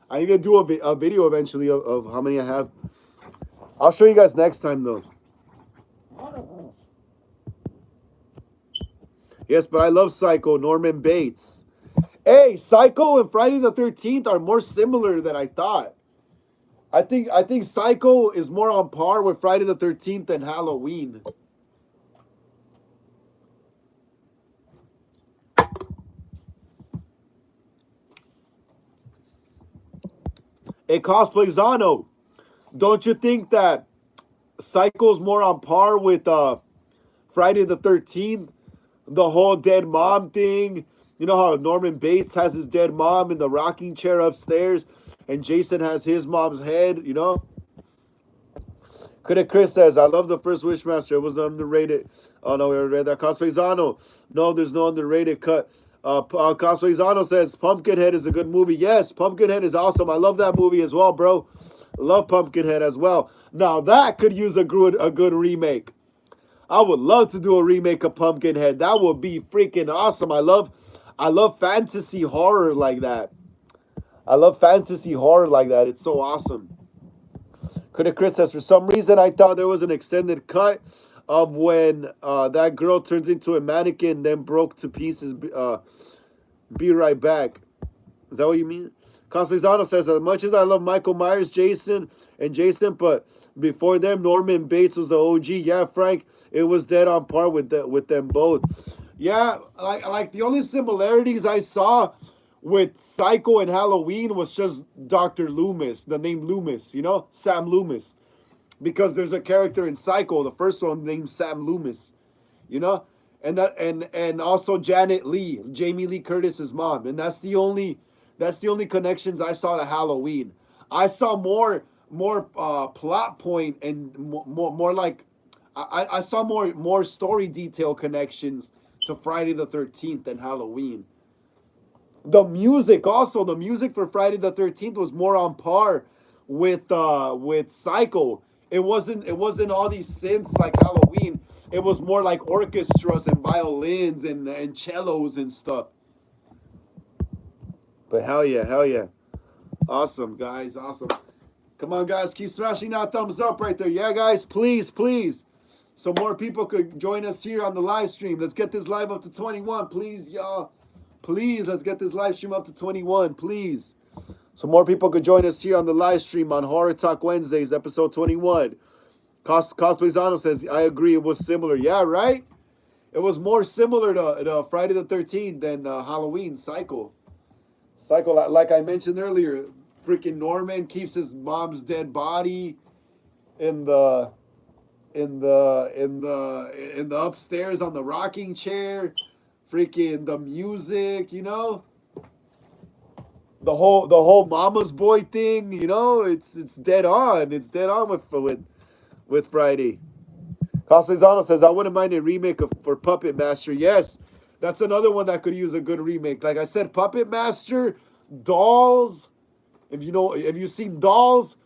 I need to do a video eventually of how many I have. I'll show you guys next time, though. Yes, but I love Psycho, Norman Bates. Hey, Psycho and Friday the 13th are more similar than I thought. I think Psycho is more on par with Friday the 13th than Halloween. Hey, Cosplayzano, don't you think that Psycho's more on par with Friday the 13th? The whole dead mom thing. You know how Norman Bates has his dead mom in the rocking chair upstairs, and Jason has his mom's head, you know? Critic Chris says, I love the first Wishmaster. It was underrated. Oh, no, we already read that. Cosplayzano, no, there's no underrated cut. Cosplayzano says, Pumpkinhead is a good movie. Yes, Pumpkinhead is awesome. I love that movie as well, bro. Love Pumpkinhead as well. Now, that could use a good remake. I would love to do a remake of Pumpkinhead. That would be freaking awesome. I love fantasy horror like that. I love fantasy horror like that. It's so awesome. Critic Chris says, for some reason, I thought there was an extended cut of when that girl turns into a mannequin, then broke to pieces. Be right back. Is that what you mean? Cosplayzano says, as much as I love Michael Myers, Jason, but before them, Norman Bates was the OG. Yeah, Frank, it was dead on par with them both. Yeah, like the only similarities I saw with Psycho and Halloween was just Dr. Loomis, the name Loomis, you know, Sam Loomis. Because there's a character in Psycho, the first one named Sam Loomis, you know? And also Janet Leigh, Jamie Lee Curtis's mom. And that's the only connections I saw to Halloween. I saw more plot point and more like I saw more story detail connections to Friday the 13th than Halloween. The music for Friday the 13th was more on par with Psycho. It wasn't all these synths like Halloween. It was more like orchestras and violins and cellos and stuff. But hell yeah. Awesome, guys, awesome. Come on, guys, keep smashing that thumbs up right there. Yeah, guys, please. So more people could join us here on the live stream. Let's get this live up to 21, please, y'all. Please, let's get this live stream up to 21, please. So more people could join us here on the live stream on Horror Talk Wednesdays, episode 21. Cosplayzano says, I agree, it was similar. Yeah, right? It was more similar to Friday the 13th than Halloween, Psycho. Psycho, like I mentioned earlier, freaking Norman keeps his mom's dead body in the upstairs on the rocking chair. Freaking the music, you know, the whole mama's boy thing, you know, it's dead on. It's dead on with Friday. Cosplayzano says, I wouldn't mind a remake for Puppet Master. Yes, that's another one that could use a good remake. Like I said, Puppet Master, Dolls. If you've seen Dolls,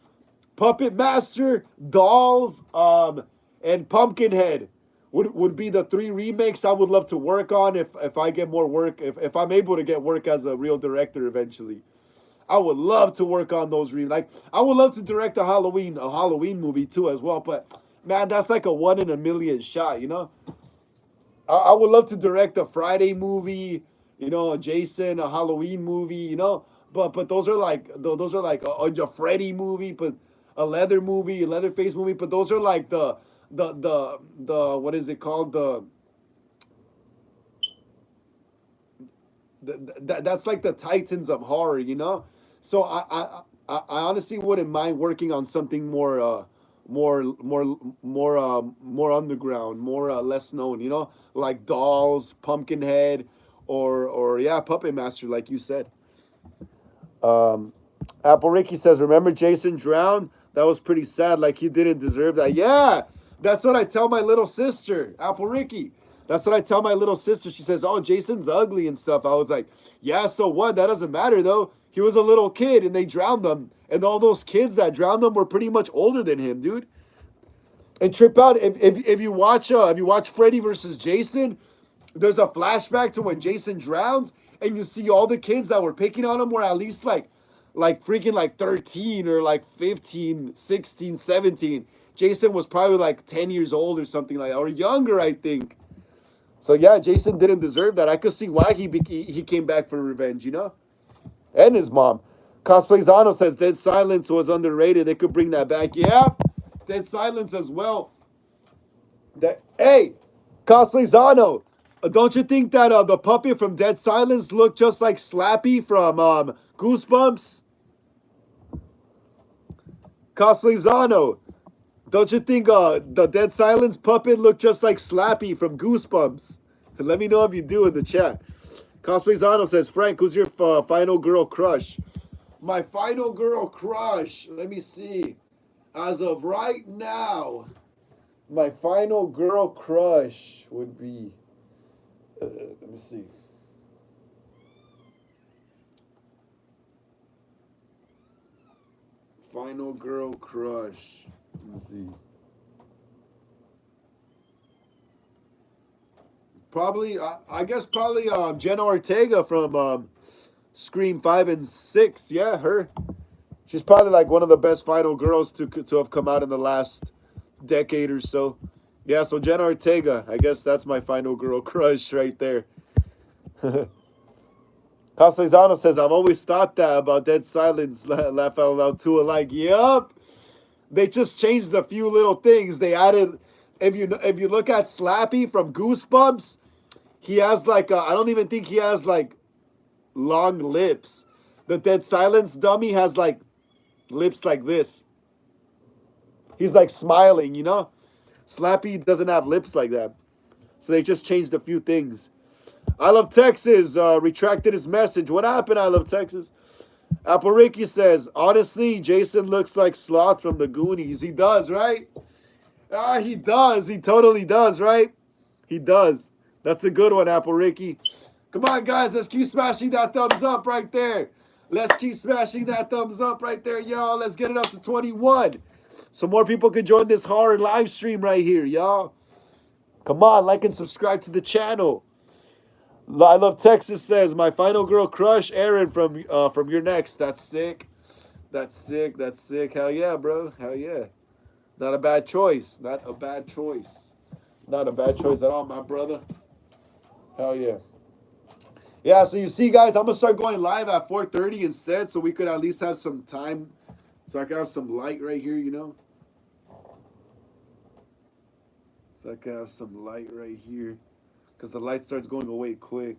Puppet Master, Dolls, and Pumpkinhead would be the 3 remakes I would love to work on if I get more work, if I'm able to get work as a real director eventually. I would love to work on those remakes. Like, I would love to direct a Halloween movie too as well, but man, that's like a 1 in a million shot, you know? I would love to direct a Friday movie, you know, a Jason, a Halloween movie, you know? But those are like a Freddy movie, but a Leatherface movie, but those are like the what is it called, that's like the Titans of horror, you know. So I honestly wouldn't mind working on something more underground, more less known, you know, like Dolls, Pumpkinhead, or yeah, Puppet Master, like you said. um Apple Ricky says, remember Jason drowned? That was pretty sad. Like, he didn't deserve that. Yeah, that's what I tell my little sister, Apple Ricky. That's what I tell my little sister. She says, oh, Jason's ugly and stuff. I was like, yeah, so what? That doesn't matter, though. He was a little kid, and they drowned him. And all those kids that drowned him were pretty much older than him, dude. And trip out, if you watch Freddy versus Jason, there's a flashback to when Jason drowns, and you see all the kids that were picking on him were at least like freaking like 13 or like 15, 16, 17. Jason was probably like 10 years old or something like that, or younger, I think. So yeah, Jason didn't deserve that. I could see why he came back for revenge, you know? And his mom. Cosplayzano says Dead Silence was underrated. They could bring that back. Yeah, Dead Silence as well. Hey, Cosplayzano, don't you think that the puppet from Dead Silence looked just like Slappy from Goosebumps? Cosplayzano, don't you think the Dead Silence puppet looked just like Slappy from Goosebumps? Let me know if you do in the chat. Cosplayzano says, Frank, who's your final girl crush? My final girl crush, let me see. As of right now, my final girl crush would be, let me see. Final girl crush. Let me see. Probably, I guess probably Jenna Ortega from Scream 5 and 6. Yeah, her. She's probably like one of the best final girls to have come out in the last decade or so. Yeah, so Jenna Ortega, I guess that's my final girl crush right there. Cosplayzano says, I've always thought that about Dead Silence. Laugh out loud too. Like, yup. They just changed a few little things. They added, if you look at Slappy from Goosebumps, he has like I don't even think he has like long lips. The Dead Silence dummy has like lips like this. He's like smiling, you know? Slappy doesn't have lips like that. So they just changed a few things. I Love Texas retracted his message. What happened, I Love Texas? Apple Ricky says, honestly, Jason looks like Sloth from the Goonies. He does, right? He does. He totally does, right? He does. That's a good one, Apple Ricky. Come on, guys. Let's keep smashing that thumbs up right there. Let's keep smashing that thumbs up right there, y'all. Let's get it up to 21. So more people can join this horror live stream right here, y'all. Come on, like and subscribe to the channel. I Love Texas says, my final girl crush, Aaron from Your Next. That's sick. That's sick. That's sick. Hell yeah, bro. Hell yeah. Not a bad choice. Not a bad choice. Not a bad choice at all, my brother. Hell yeah. Yeah, so you see, guys, I'm gonna start going live at 4:30 instead, so we could at least have some time, so I can have some light right here, you know. So I can have some light right here, because the light starts going away quick.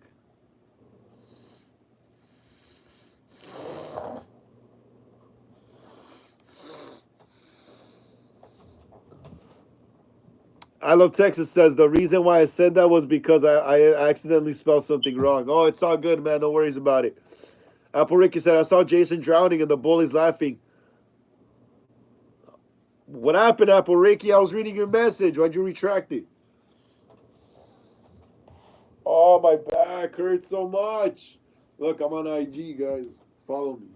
I Love Texas says the reason why I said that was because I accidentally spelled something wrong. Oh, it's all good, man. No worries about it. Apple Ricky said, I saw Jason drowning and the bullies laughing. What happened, Apple Ricky? I was reading your message. Why'd you retract it? Oh, my back hurts so much. Look, I'm on IG, guys. Follow me.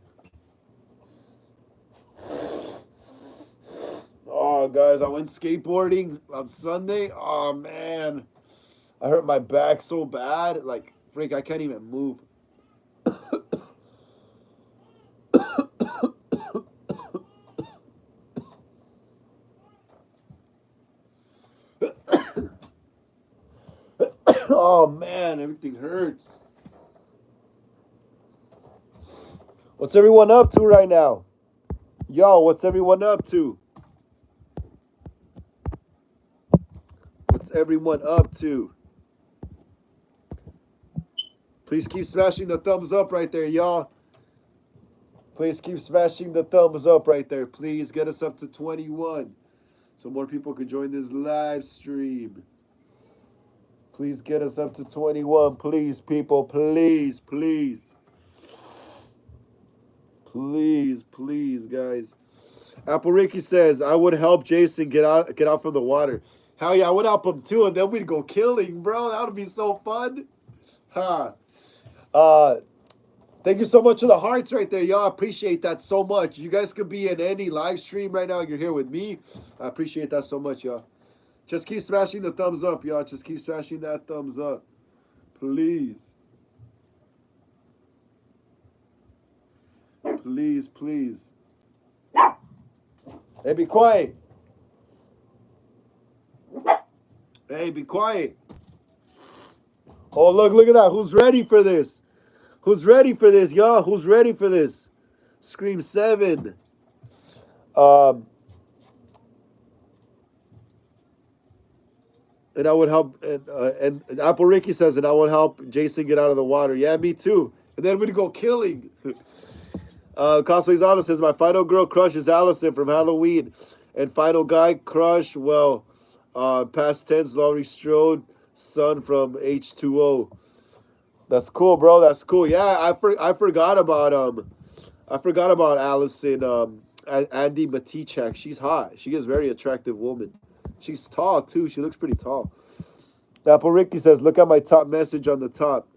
Oh, guys, I went skateboarding on Sunday. Oh, man. I hurt my back so bad. Like, freak, I can't even move. Oh, man, everything hurts. What's everyone up to right now? Yo, what's everyone up to? What's everyone up to? Please keep smashing the thumbs up right there, y'all. Please keep smashing the thumbs up right there. Please get us up to 21 so more people can join this live stream. Please get us up to 21. Please, people. Please, please. Please, please, guys. Apple Ricky says, I would help Jason get out from the water. Hell yeah, I would help him too, and then we'd go killing, bro. That would be so fun. Huh. Thank you so much for the hearts right there, y'all. I appreciate that so much. You guys could be in any live stream right now. You're here with me. I appreciate that so much, y'all. Just keep smashing the thumbs up, y'all. Just keep smashing that thumbs up. Please. Please, please. Hey, be quiet. Hey, be quiet. Oh, look at that. Who's ready for this? Who's ready for this, y'all? Who's ready for this? Scream 7. And I would help, and Apple Ricky says, and I would help Jason get out of the water. Yeah, me too. And then we'd go killing. Cosplay's Auto says, my final girl crush is Allison from Halloween. And final guy crush, well, past tense, Laurie Strode, son from H2O. That's cool, bro. That's cool. Yeah, I forgot about Allison, Andy Matichak. She's hot. She is a very attractive woman. She's tall too. She looks pretty tall. Apple Ricky says, look at my top message on the top.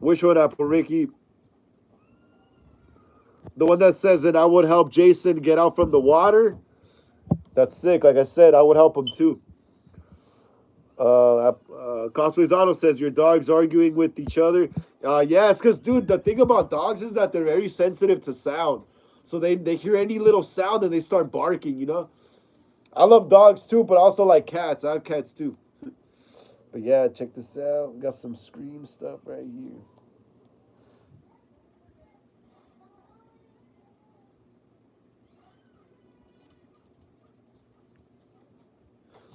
Which one, Apple Ricky? The one that says, and I would help Jason get out from the water? That's sick. Like I said, I would help him too. Cosplay's Auto says, your dog's arguing with each other. Yes, because, dude, the thing about dogs is that they're very sensitive to sound. So they hear any little sound and they start barking, you know? I love dogs too, but also like cats. I have cats too. But yeah, check this out. We got some Scream stuff right here.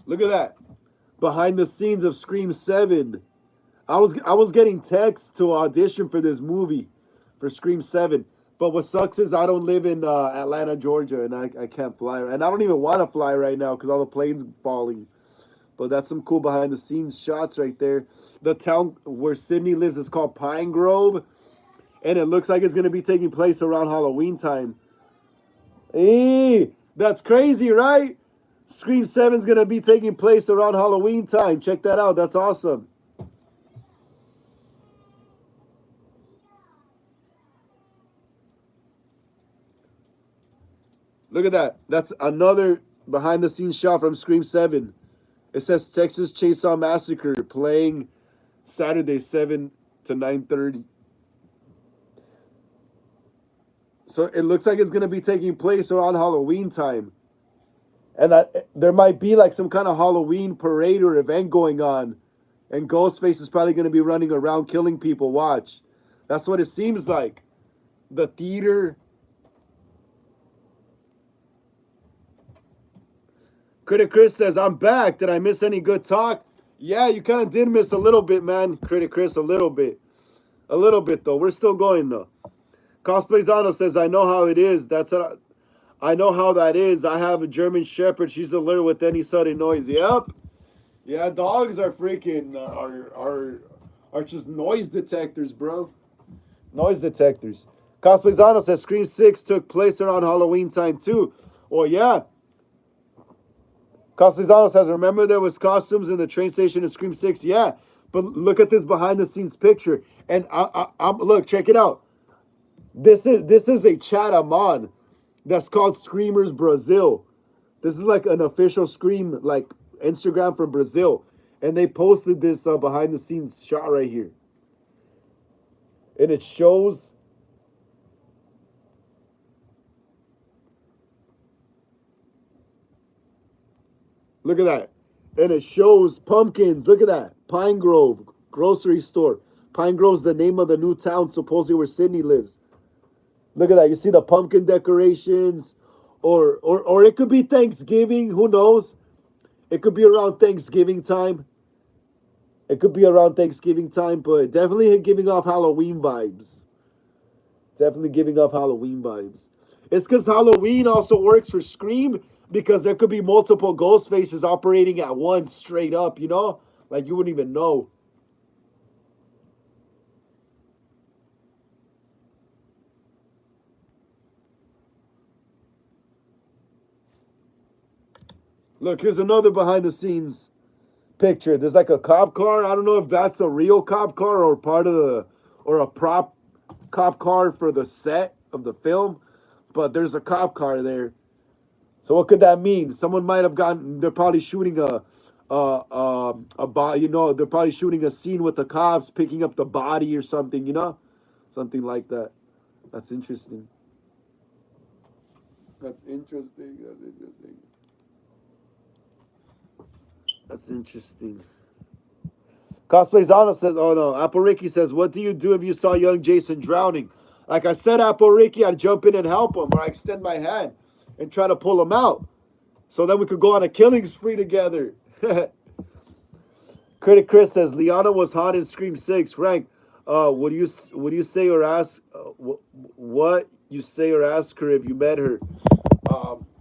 Look at that. Behind the scenes of Scream 7. I was getting texts to audition for this movie, for Scream 7. But what sucks is I don't live in Atlanta, Georgia, and I can't fly. And I don't even want to fly right now because all the planes falling. But that's some cool behind the scenes shots right there. The town where Sydney lives is called Pine Grove. And it looks like it's going to be taking place around Halloween time. Hey, that's crazy, right? Scream 7 is going to be taking place around Halloween time. Check that out. That's awesome. Look at that. That's another behind the scenes shot from Scream 7. It says Texas Chainsaw Massacre playing Saturday 7 to 9:30. So it looks like it's going to be taking place around Halloween time. And that there might be like some kind of Halloween parade or event going on, and Ghostface is probably going to be running around killing people. Watch, that's what it seems like. The theater. Critic Chris says, "I'm back. Did I miss any good talk?" Yeah, you kind of did miss a little bit, man. Critic Chris, a little bit though. We're still going though. Cosplayzano says, "I know how it is. I know how that is. I have a German Shepherd. She's alert with any sudden noise." Yep. Yeah, dogs are freaking are just noise detectors, bro. Noise detectors. Cosplayzano says Scream 6 took place around Halloween time too. Well, yeah. Cosplayzano says, remember there was costumes in the train station in Scream 6? Yeah. But look at this behind the scenes picture. And I'm look, check it out. This is a chat I'm on that's called Screamers Brazil. This is like an official Scream like Instagram from Brazil, and they posted this behind the scenes shot right here, and it shows. Look at that, and it shows pumpkins. Look at that, Pine Grove grocery store. Pine Grove's the name of the new town supposedly where Sydney lives. Look at that. You see the pumpkin decorations, or it could be Thanksgiving. Who knows? It could be around Thanksgiving time. It could be around Thanksgiving time, but definitely giving off Halloween vibes. Definitely giving off Halloween vibes. It's because Halloween also works for Scream because there could be multiple ghost faces operating at once straight up, you know? Like you wouldn't even know. Look, here's another behind the scenes picture. There's like a cop car. I don't know if that's a real cop car or part of the or a prop cop car for the set of the film, but there's a cop car there. So what could that mean? Someone might have gotten. They're probably shooting you know, they're probably shooting a scene with the cops picking up the body or something. You know, something like that. That's interesting. That's interesting. That's interesting. That's interesting. Cosplay Zano says, "Oh no." Apple Ricky says, "What do you do if you saw young Jason drowning?" Like I said, Apple Ricky, I'd jump in and help him, or I extend my hand and try to pull him out. So then we could go on a killing spree together. Critic Chris says Liana was hot in Scream 6. Frank, would you say or ask what you say or ask her if you met her?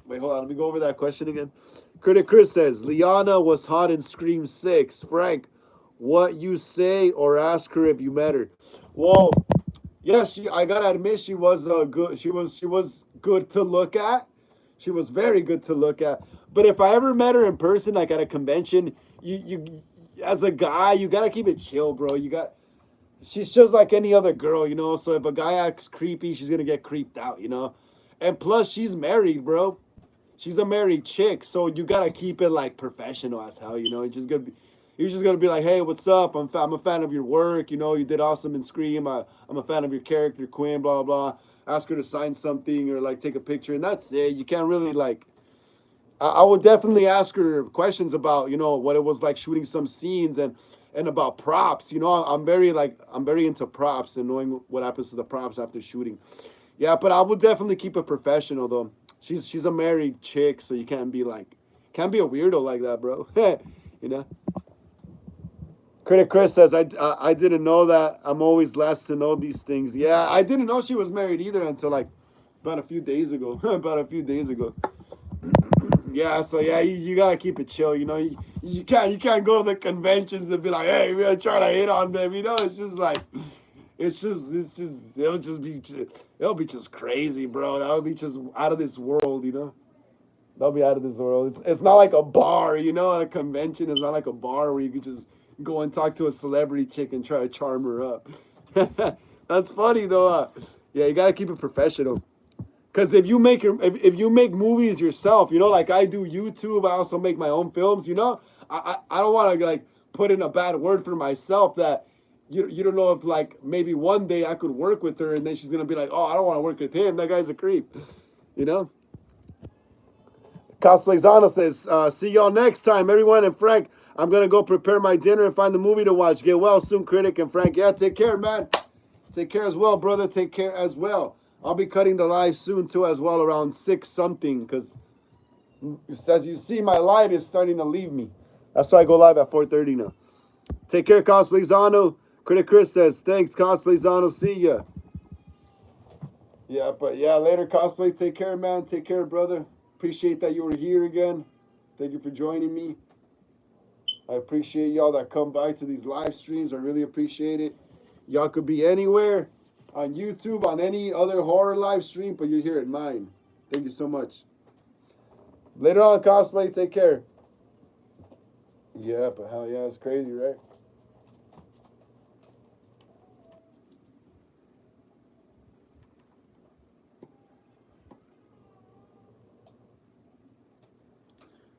Wait, hold on. Let me go over that question again. Critic Chris says Liana was hot in Scream 6. Frank, what you say or ask her if you met her? Well, yes, I gotta admit she was good. She was good to look at. She was very good to look at. But if I ever met her in person, like at a convention, you as a guy, you gotta keep it chill, bro. She's just like any other girl, you know. So if a guy acts creepy, she's gonna get creeped out, you know. And plus, she's married, bro. She's a married chick, so you gotta keep it like professional as hell, you know. You're just gonna be like, hey, what's up? I'm a fan of your work, you know. You did awesome in Scream. I'm a fan of your character, Quinn. Blah blah. Ask her to sign something or like take a picture, and that's it. You can't really like. I would definitely ask her questions about, you know, what it was like shooting some scenes and about props. You know, I'm very into props and knowing what happens to the props after shooting. Yeah, but I would definitely keep it professional though. She's a married chick, so you can't be a weirdo like that, bro. You know. Critic Chris says I didn't know that. I'm always last to know these things. Yeah, I didn't know she was married either until like about a few days ago. About a few days ago. Yeah, so yeah, you gotta keep it chill. You know, you can't go to the conventions and be like, hey, we're trying to hit on them. You know, it's just like it'll be just crazy, bro. That would be just out of this world. You know. That'll be out of this world. It's not like a bar, you know, at a convention. It's not like a bar where you could just go and talk to a celebrity chick and try to charm her up. That's funny though. Yeah, you gotta keep it professional. Cause if you make movies yourself, you know, like I do YouTube, I also make my own films. You know, I don't want to like put in a bad word for myself that you don't know if like maybe one day I could work with her and then she's gonna be like, oh, I don't want to work with him. That guy's a creep. You know. Cosplayzano says, see y'all next time, everyone. And Frank, I'm going to go prepare my dinner and find the movie to watch. Get well soon, Critic. And Frank, yeah, take care, man. Take care as well, brother. Take care as well. I'll be cutting the live soon, too, as well, around 6 something, because as you see, my light is starting to leave me. That's why I go live at 4:30 now. Take care, Cosplayzano. Critic Chris says, thanks, Cosplayzano. See ya. Yeah, but yeah, later, Cosplay. Take care, man. Take care, brother. Appreciate that you were here again. Thank you for joining me. I appreciate y'all that come by to these live streams. I really appreciate it. Y'all could be anywhere on YouTube, on any other horror live stream, but you're here at mine. Thank you so much. Later on, Cosplay. Take care. Yeah, but hell yeah, it's crazy, right?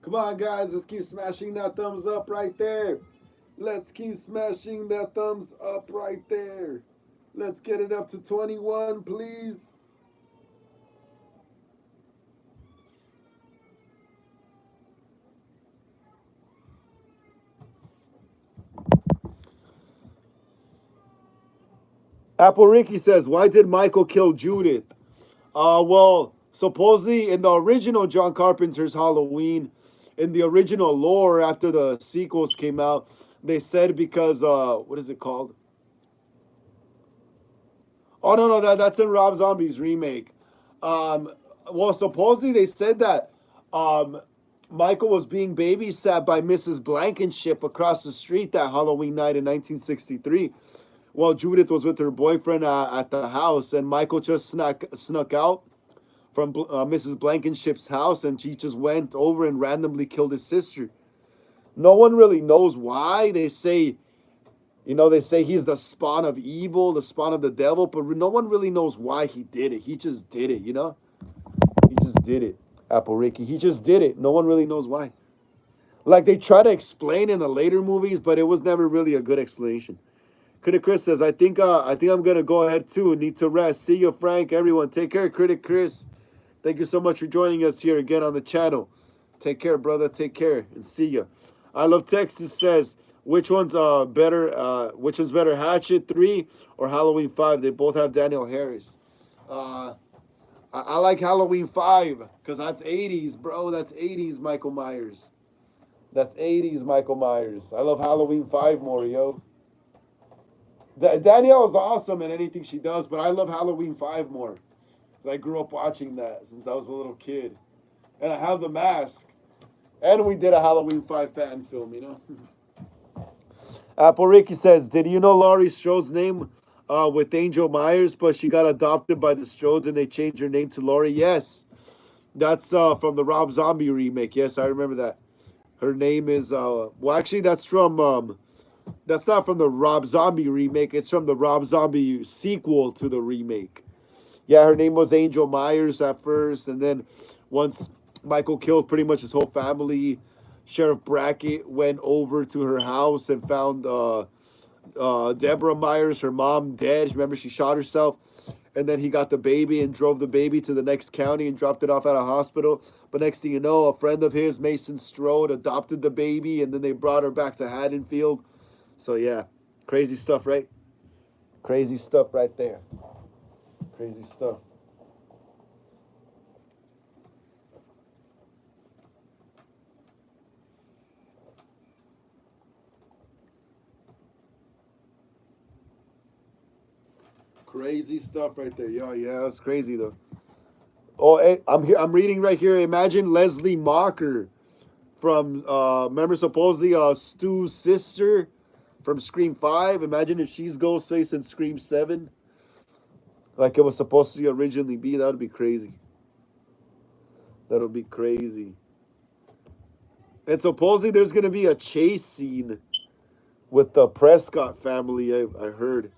Come on, guys. Let's keep smashing that thumbs up right there. Let's keep smashing that thumbs up right there. Let's get it up to 21, please. Apple Ricky says, why did Michael kill Judith? Well, supposedly in the original John Carpenter's Halloween, in the original lore after the sequels came out, they said because, what is it called? Oh, no, that's in Rob Zombie's remake. Well, supposedly they said that Michael was being babysat by Mrs. Blankenship across the street that Halloween night in 1963. Well, Judith was with her boyfriend at the house, and Michael just snuck out from Mrs. Blankenship's house, and she just went over and randomly killed his sister. No one really knows why. They say he's the spawn of evil, the spawn of the devil, but no one really knows why he did it. He just did it, you know? He just did it, Apple Ricky. He just did it. No one really knows why. Like, they try to explain in the later movies, but it was never really a good explanation. Critic Chris says, I think I'm going to go ahead, too. Need to rest. See you, Frank. Everyone, take care, Critic Chris. Thank you so much for joining us here again on the channel. Take care, brother. Take care, and see ya. I Love Texas says, which one's better? Which one's better, Hatchet 3 or Halloween 5? They both have Daniel Harris. I like Halloween 5 because that's 80s, bro. That's 80s Michael Myers. That's 80s Michael Myers. I love Halloween 5 more, yo. Danielle is awesome in anything she does, but I love Halloween 5 more. I grew up watching that since I was a little kid. And I have the mask. And we did a Halloween 5 fan film, you know? Apple Ricky says, did you know Laurie Strode's name with Angel Myers, but she got adopted by the Strodes and they changed her name to Laurie? Yes. That's from the Rob Zombie remake. Yes, I remember that. Her name is, well, actually, that's not from the Rob Zombie remake. It's from the Rob Zombie sequel to the remake. Yeah, her name was Angel Myers at first, and then once Michael killed pretty much his whole family, Sheriff Brackett went over to her house and found Deborah Myers, her mom, dead. Remember, she shot herself, and then he got the baby and drove the baby to the next county and dropped it off at a hospital. But next thing you know, a friend of his, Mason Strode, adopted the baby, and then they brought her back to Haddonfield. So yeah, crazy stuff, right? Crazy stuff right there. Crazy stuff. Crazy stuff right there. Yeah, that's crazy though. Oh, hey, I'm reading right here. Imagine Leslie Mocker from remember supposedly Stu's sister from Scream 5. Imagine if she's Ghostface in Scream 7. Like it was supposed to originally be. That would be crazy. That would be crazy. And supposedly there's going to be a chase scene with the Prescott family, I heard.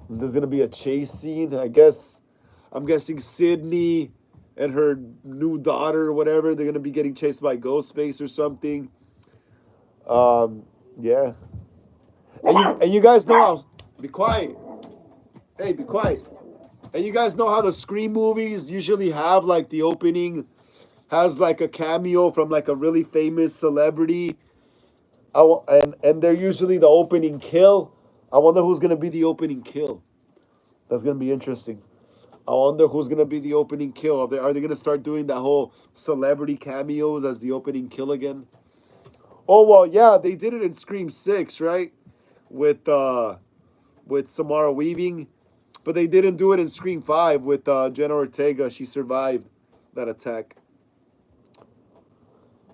There's going to be a chase scene. I'm guessing Sydney and her new daughter or whatever, they're going to be getting chased by Ghostface or something. Yeah. And you guys know how... Be quiet. Hey, be quiet. And you guys know how the Scream movies usually have, like, the opening has like a cameo from like a really famous celebrity. And they're usually the opening kill. I wonder who's gonna be the opening kill. That's gonna be interesting. I wonder who's gonna be the opening kill. Are they gonna start doing that whole celebrity cameos as the opening kill again? Oh well, yeah, they did it in Scream 6, right? With Samara Weaving, but they didn't do it in Scream 5 with Jenna Ortega. She survived that attack.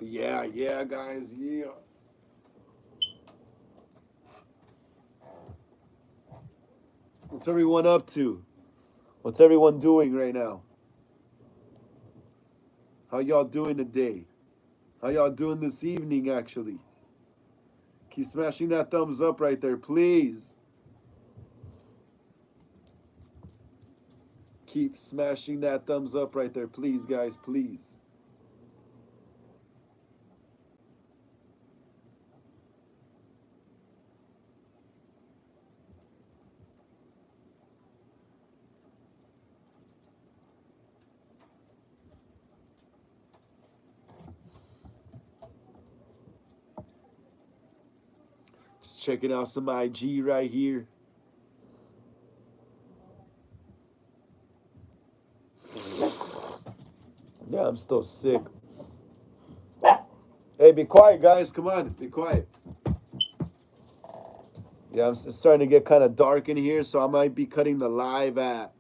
Yeah, yeah, guys, yeah. What's everyone up to? What's everyone doing right now? How y'all doing today? How y'all doing this evening, actually? Keep smashing that thumbs up right there, please. Keep smashing that thumbs up right there, please, guys, please. Just checking out some IG right here. Yeah, I'm still sick. Hey, be quiet, guys. Come on, be quiet. Yeah, it's starting to get kind of dark in here, so I might be cutting the live at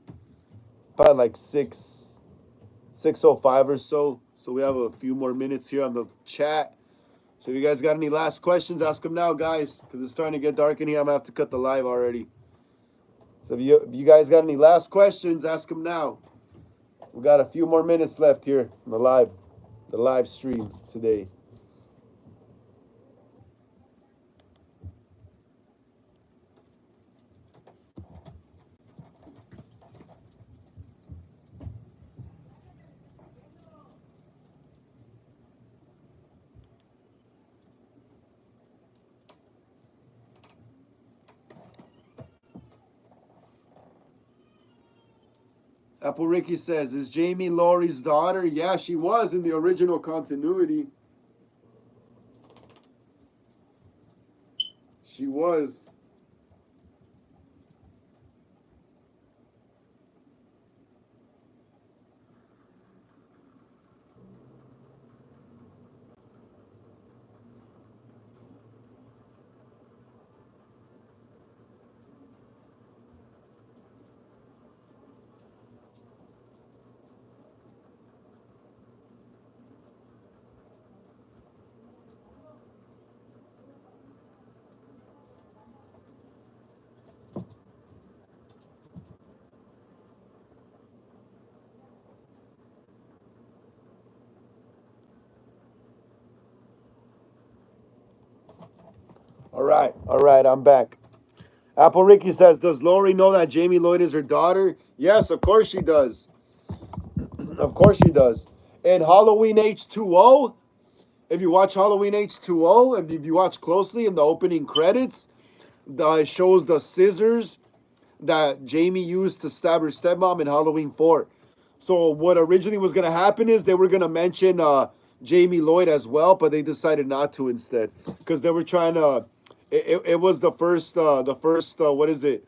probably like 6:05 or so. So we have a few more minutes here on the chat. So if you guys got any last questions, ask them now, guys, because it's starting to get dark in here. I'm gonna have to cut the live already. So if you guys got any last questions, ask them now. We got a few more minutes left here in the live stream today. Apple Ricky says, is Jamie Laurie's daughter? Yeah, she was in the original continuity. She was. All right, I'm back. Apple Ricky says, does Laurie know that Jamie Lloyd is her daughter? Yes, of course she does. Of course she does. And Halloween H2O, if you watch Halloween H2O, and if you watch closely in the opening credits, it shows the scissors that Jamie used to stab her stepmom in Halloween 4. So what originally was going to happen is they were going to mention Jamie Lloyd as well, but they decided not to instead because they were trying to. It was what is it?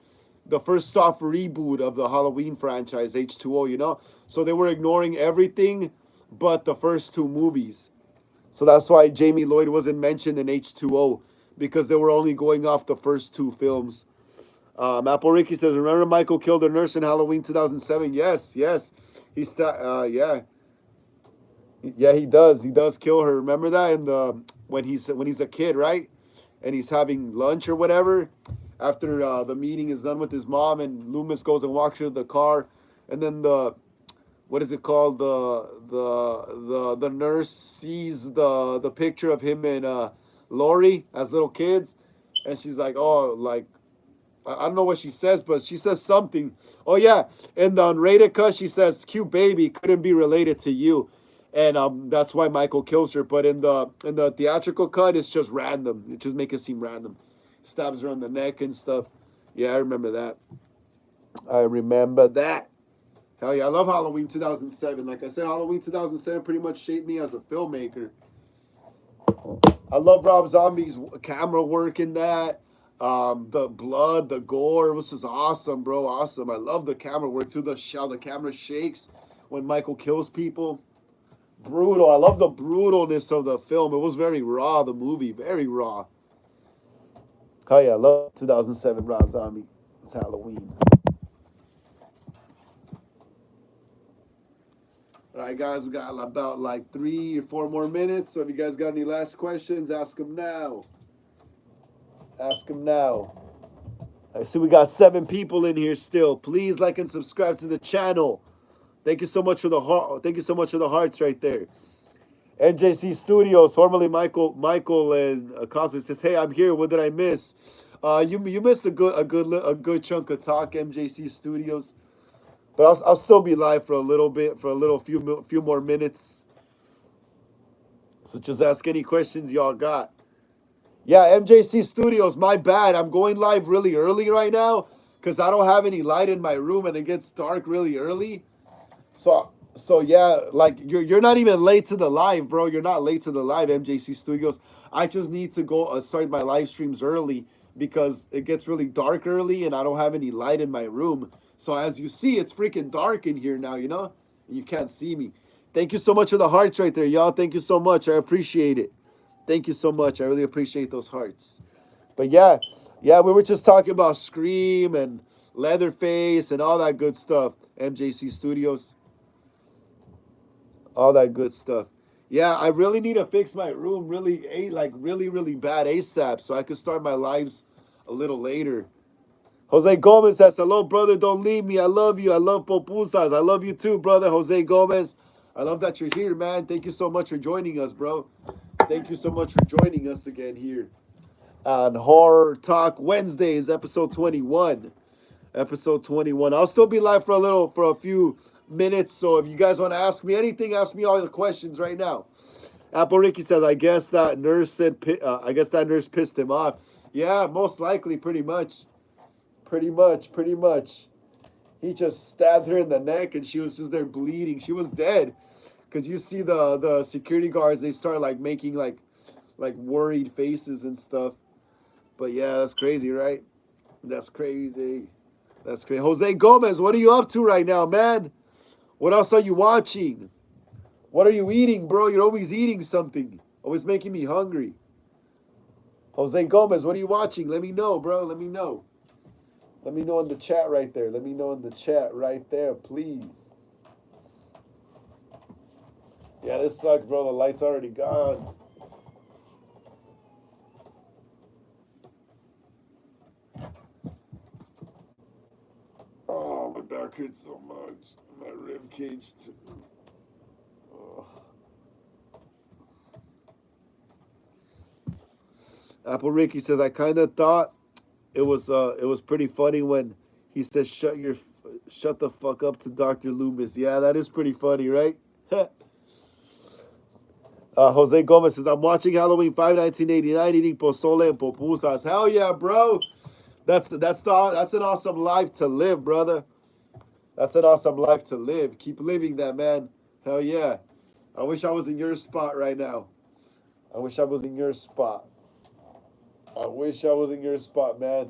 The first soft reboot of the Halloween franchise, H2O. So they were ignoring everything but the first two movies. So that's why Jamie Lloyd wasn't mentioned in H2O because they were only going off the first two films. Apple Ricky says, remember Michael killed a nurse in Halloween 2007? Yes, yes. Yeah. Yeah, he does. He does kill her. Remember that in the when he's a kid, right? And he's having lunch or whatever. After the meeting is done with his mom, and Loomis goes and walks her to the car, and then the what is it called? The nurse sees the picture of him and Lori as little kids, and she's like, oh, like I don't know what she says, but she says something. Oh yeah, in the unrated cut, she says, "Cute baby couldn't be related to you," and that's why Michael kills her. But in the theatrical cut, it's just random. It just makes it seem random. Stabs her on the neck and stuff. Yeah, I remember that. I remember that. Hell yeah, I love Halloween 2007. Like I said, Halloween 2007 pretty much shaped me as a filmmaker. I love Rob Zombie's camera work in that. The blood, the gore was just awesome, bro. Awesome. I love the camera work too. The camera shakes when Michael kills people. Brutal. I love the brutalness of the film. It was very raw, the movie. Very raw. Oh yeah, I love 2007 Rob Zombie. It's Halloween. All right, guys, we got about like 3 or 4 more minutes. So if you guys got any last questions, ask them now. Ask them now. I see we got 7 people in here still. Please like and subscribe to the channel. Thank you so much for the heart. Thank you so much for the hearts right there. MJC Studios, formerly Michael and Cosby says, "Hey, I'm here. What did I miss? You missed a good chunk of talk, MJC Studios. But I'll still be live for a little bit, for a few more minutes. So just ask any questions y'all got. Yeah, MJC Studios, my bad. I'm going live really early right now because I don't have any light in my room and it gets dark really early. So yeah, like you're not even late to the live, bro. You're not late to the live, MJC Studios. I just need to go start my live streams early because it gets really dark early and I don't have any light in my room. So as you see, it's freaking dark in here now, you know? You can't see me. Thank you so much for the hearts right there, y'all. Thank you so much. I appreciate it. Thank you so much. I really appreciate those hearts. But yeah, we were just talking about Scream and Leatherface and all that good stuff. MJC Studios. All that good stuff. Yeah, I really need to fix my room really, really bad ASAP so I could start my lives a little later. Jose Gomez says, "Hello, brother. Don't leave me. I love you. I love Popusas. I love you too, brother." Jose Gomez. I love that you're here, man. Thank you so much for joining us, bro. Thank you so much for joining us again here on Horror Talk Wednesdays, episode 21. Episode 21. I'll still be live for a few minutes. So if you guys want to ask me anything, ask me all the questions right now. Apple Ricky says, I guess that nurse pissed him off. Yeah, most likely, pretty much. Pretty much. He just stabbed her in the neck and she was just there bleeding. She was dead. Because you see the security guards, they start like making like worried faces and stuff. But yeah, that's crazy, right? That's crazy. That's crazy. Jose Gomez, what are you up to right now, man? What else are you watching? What are you eating, bro? You're always eating something. Always making me hungry. Jose Gomez, what are you watching? Let me know, bro. Let me know. Let me know in the chat right there. Let me know in the chat right there, please. Yeah, this sucks, bro. The light's already gone. Oh, my back hurts so much. My rib cage too. Oh. Apple Ricky says, I kind of thought it was pretty funny when he says shut the fuck up to Dr. Loomis. Yeah, that is pretty funny, right? Jose Gomez says, I'm watching Halloween 5, 1989, eating pozole and pupusas. Hell yeah, bro. That's an awesome life to live, brother. That's an awesome life to live. Keep living that, man. Hell yeah. I wish I was in your spot right now. I wish I was in your spot. I wish I was in your spot, man.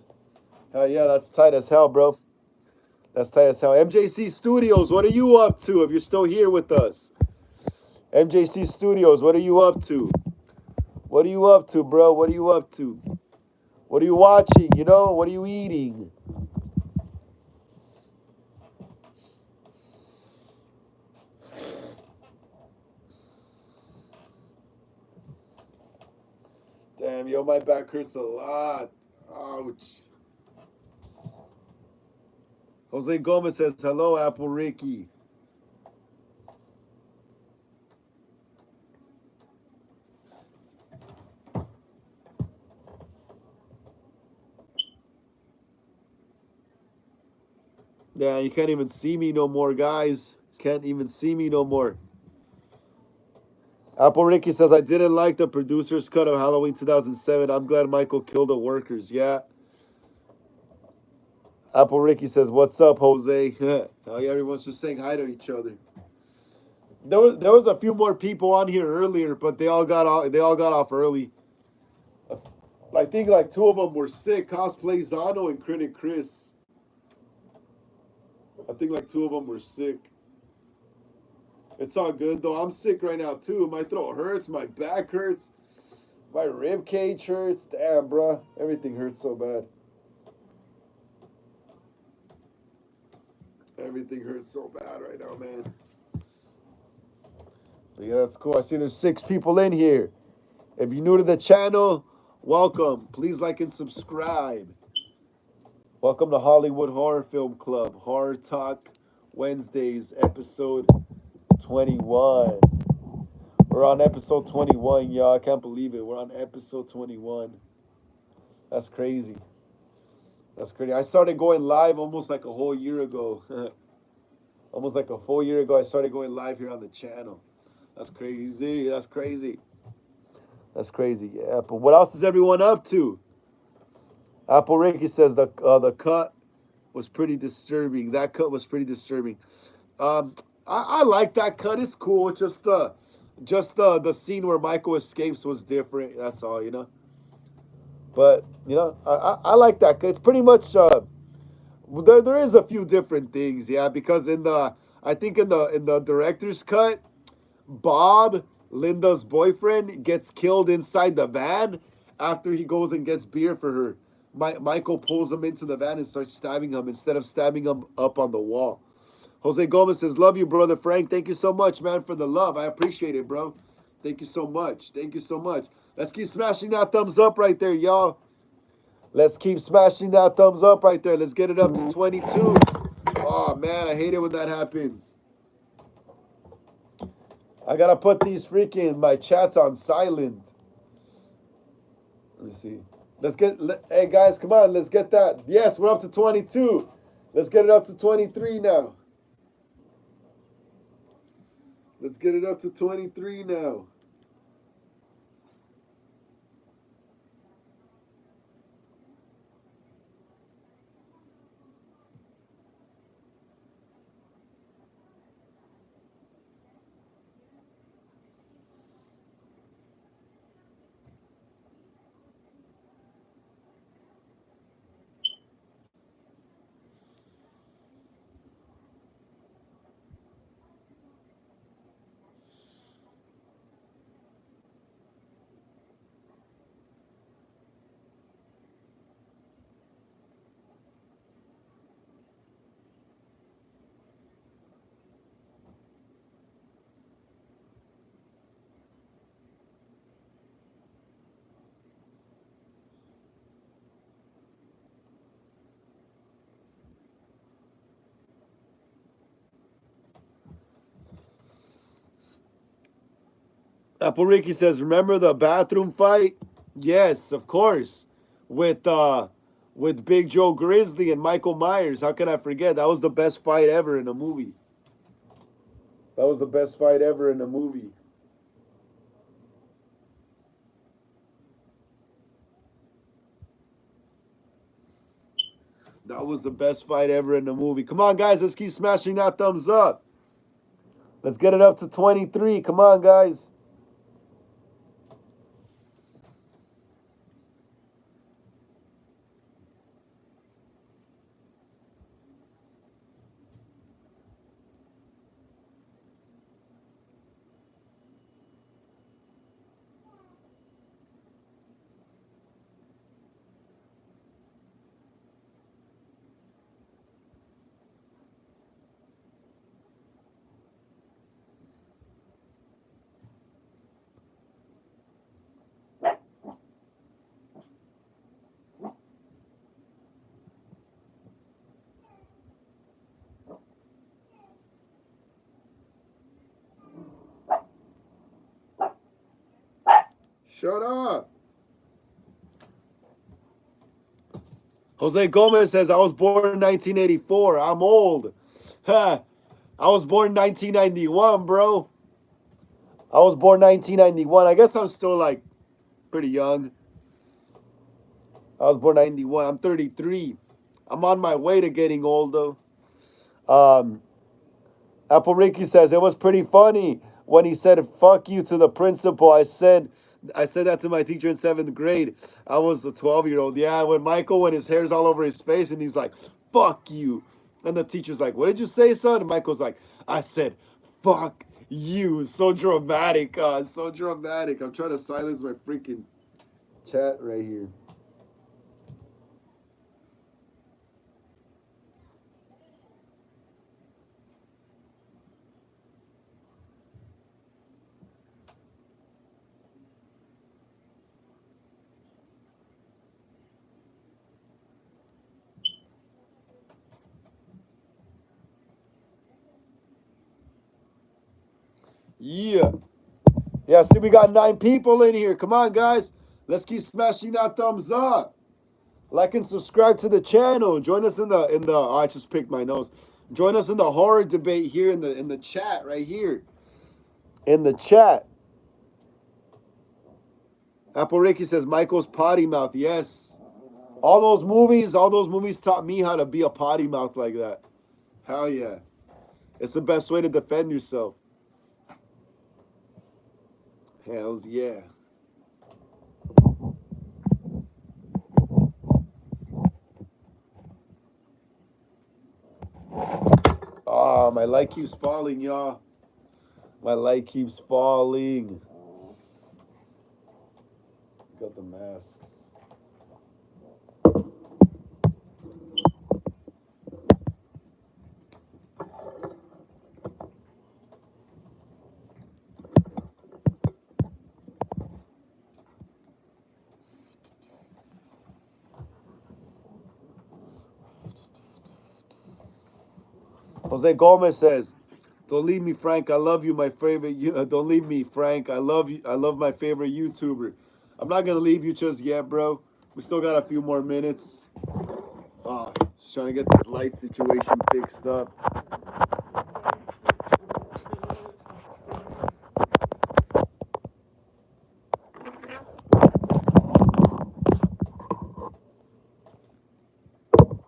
Hell yeah, that's tight as hell, bro. That's tight as hell. MJC Studios, what are you up to if you're still here with us? MJC Studios, what are you up to? What are you up to, bro? What are you up to? What are you watching? You know, what are you eating? Damn, yo, my back hurts a lot. Ouch. Jose Gomez says, hello, Apple Ricky. Yeah, you can't even see me no more, guys. Can't even see me no more. Apple Ricky says, I didn't like the producer's cut of Halloween 2007. I'm glad Michael killed the workers. Yeah. Apple Ricky says, "What's up, Jose?" Oh yeah, everyone's just saying hi to each other. There was a few more people on here earlier, but they all got off early. I think like two of them were sick. Cosplay Zano and Critic Chris. I think like two of them were sick. It's all good though. I'm sick right now too. My throat hurts. My back hurts. My rib cage hurts. Damn, bruh. Everything hurts so bad. Everything hurts so bad right now, man. But yeah, that's cool. I see there's 6 people in here. If you're new to the channel, welcome. Please like and subscribe. Welcome to Hollywood Horror Film Club. Horror Talk Wednesdays, episode 21. We're on episode 21, y'all. I can't believe it. We're on episode 21. That's crazy. That's crazy. I started going live almost like a whole year ago. Almost like a full year ago, I started going live here on the channel. That's crazy. That's crazy. That's crazy. Yeah, but what else is everyone up to? Apple Ricky says the cut was pretty disturbing. That cut was pretty disturbing. I like that cut. It's cool. Just the scene where Michael escapes was different. That's all, you know. But you know, I like that cut. It's pretty much there is a few different things, yeah. Because I think in the director's cut, Bob, Linda's boyfriend, gets killed inside the van after he goes and gets beer for her. Michael pulls him into the van and starts stabbing him instead of stabbing him up on the wall. Jose Gomez says, "Love you, brother Frank. Thank you so much, man, for the love. I appreciate it, bro. Thank you so much. Thank you so much. Let's keep smashing that thumbs up right there, y'all. Let's keep smashing that thumbs up right there. Let's get it up to 22. Oh, man, I hate it when that happens. I gotta put these freaking my chats on silent. Let me see. Hey guys, come on, let's get that. Yes, we're up to 22. Let's get it up to 23 now. Let's get it up to 23 now. Apple Ricky says, "Remember the bathroom fight?" Yes, of course. With Big Joe Grizzly and Michael Myers. How can I forget? That was the best fight ever in a movie. That was the best fight ever in a movie. That was the best fight ever in the movie. Come on, guys, let's keep smashing that thumbs up. Let's get it up to 23. Come on, guys. Shut up. Jose Gomez says, "I was born in 1984. I'm old." Ha. I was born 1991, bro. I was born 1991. I guess I'm still like pretty young. I was born 91. I'm 33. I'm on my way to getting old though. Um, Apple Ricky says it was pretty funny when he said "fuck you" to the principal. I said that to my teacher in seventh grade. I was a 12-year-old. Yeah, when his hair's all over his face and he's like, "Fuck you," and the teacher's like, "What did you say, son?" And Michael's like, "I said, fuck you." So dramatic, so dramatic. I'm trying to silence my freaking chat right here. Yeah. Yeah, see, we got 9 people in here. Come on, guys. Let's keep smashing that thumbs up. Like and subscribe to the channel. Join us in the oh, I just picked my nose. Join us in the horror debate here in the chat right here. In the chat. Apple Ricky says Michael's potty mouth. Yes. All those movies taught me how to be a potty mouth like that. Hell yeah. It's the best way to defend yourself. Hells yeah. Oh, my light keeps falling, y'all. My light keeps falling. Got the masks. Jose Gomez says, "Don't leave me, Frank. I love you, my favorite. Don't leave me, Frank. I love you. I love my favorite YouTuber. I'm not gonna leave you just yet, bro. We still got a few more minutes. Just trying to get this light situation fixed up.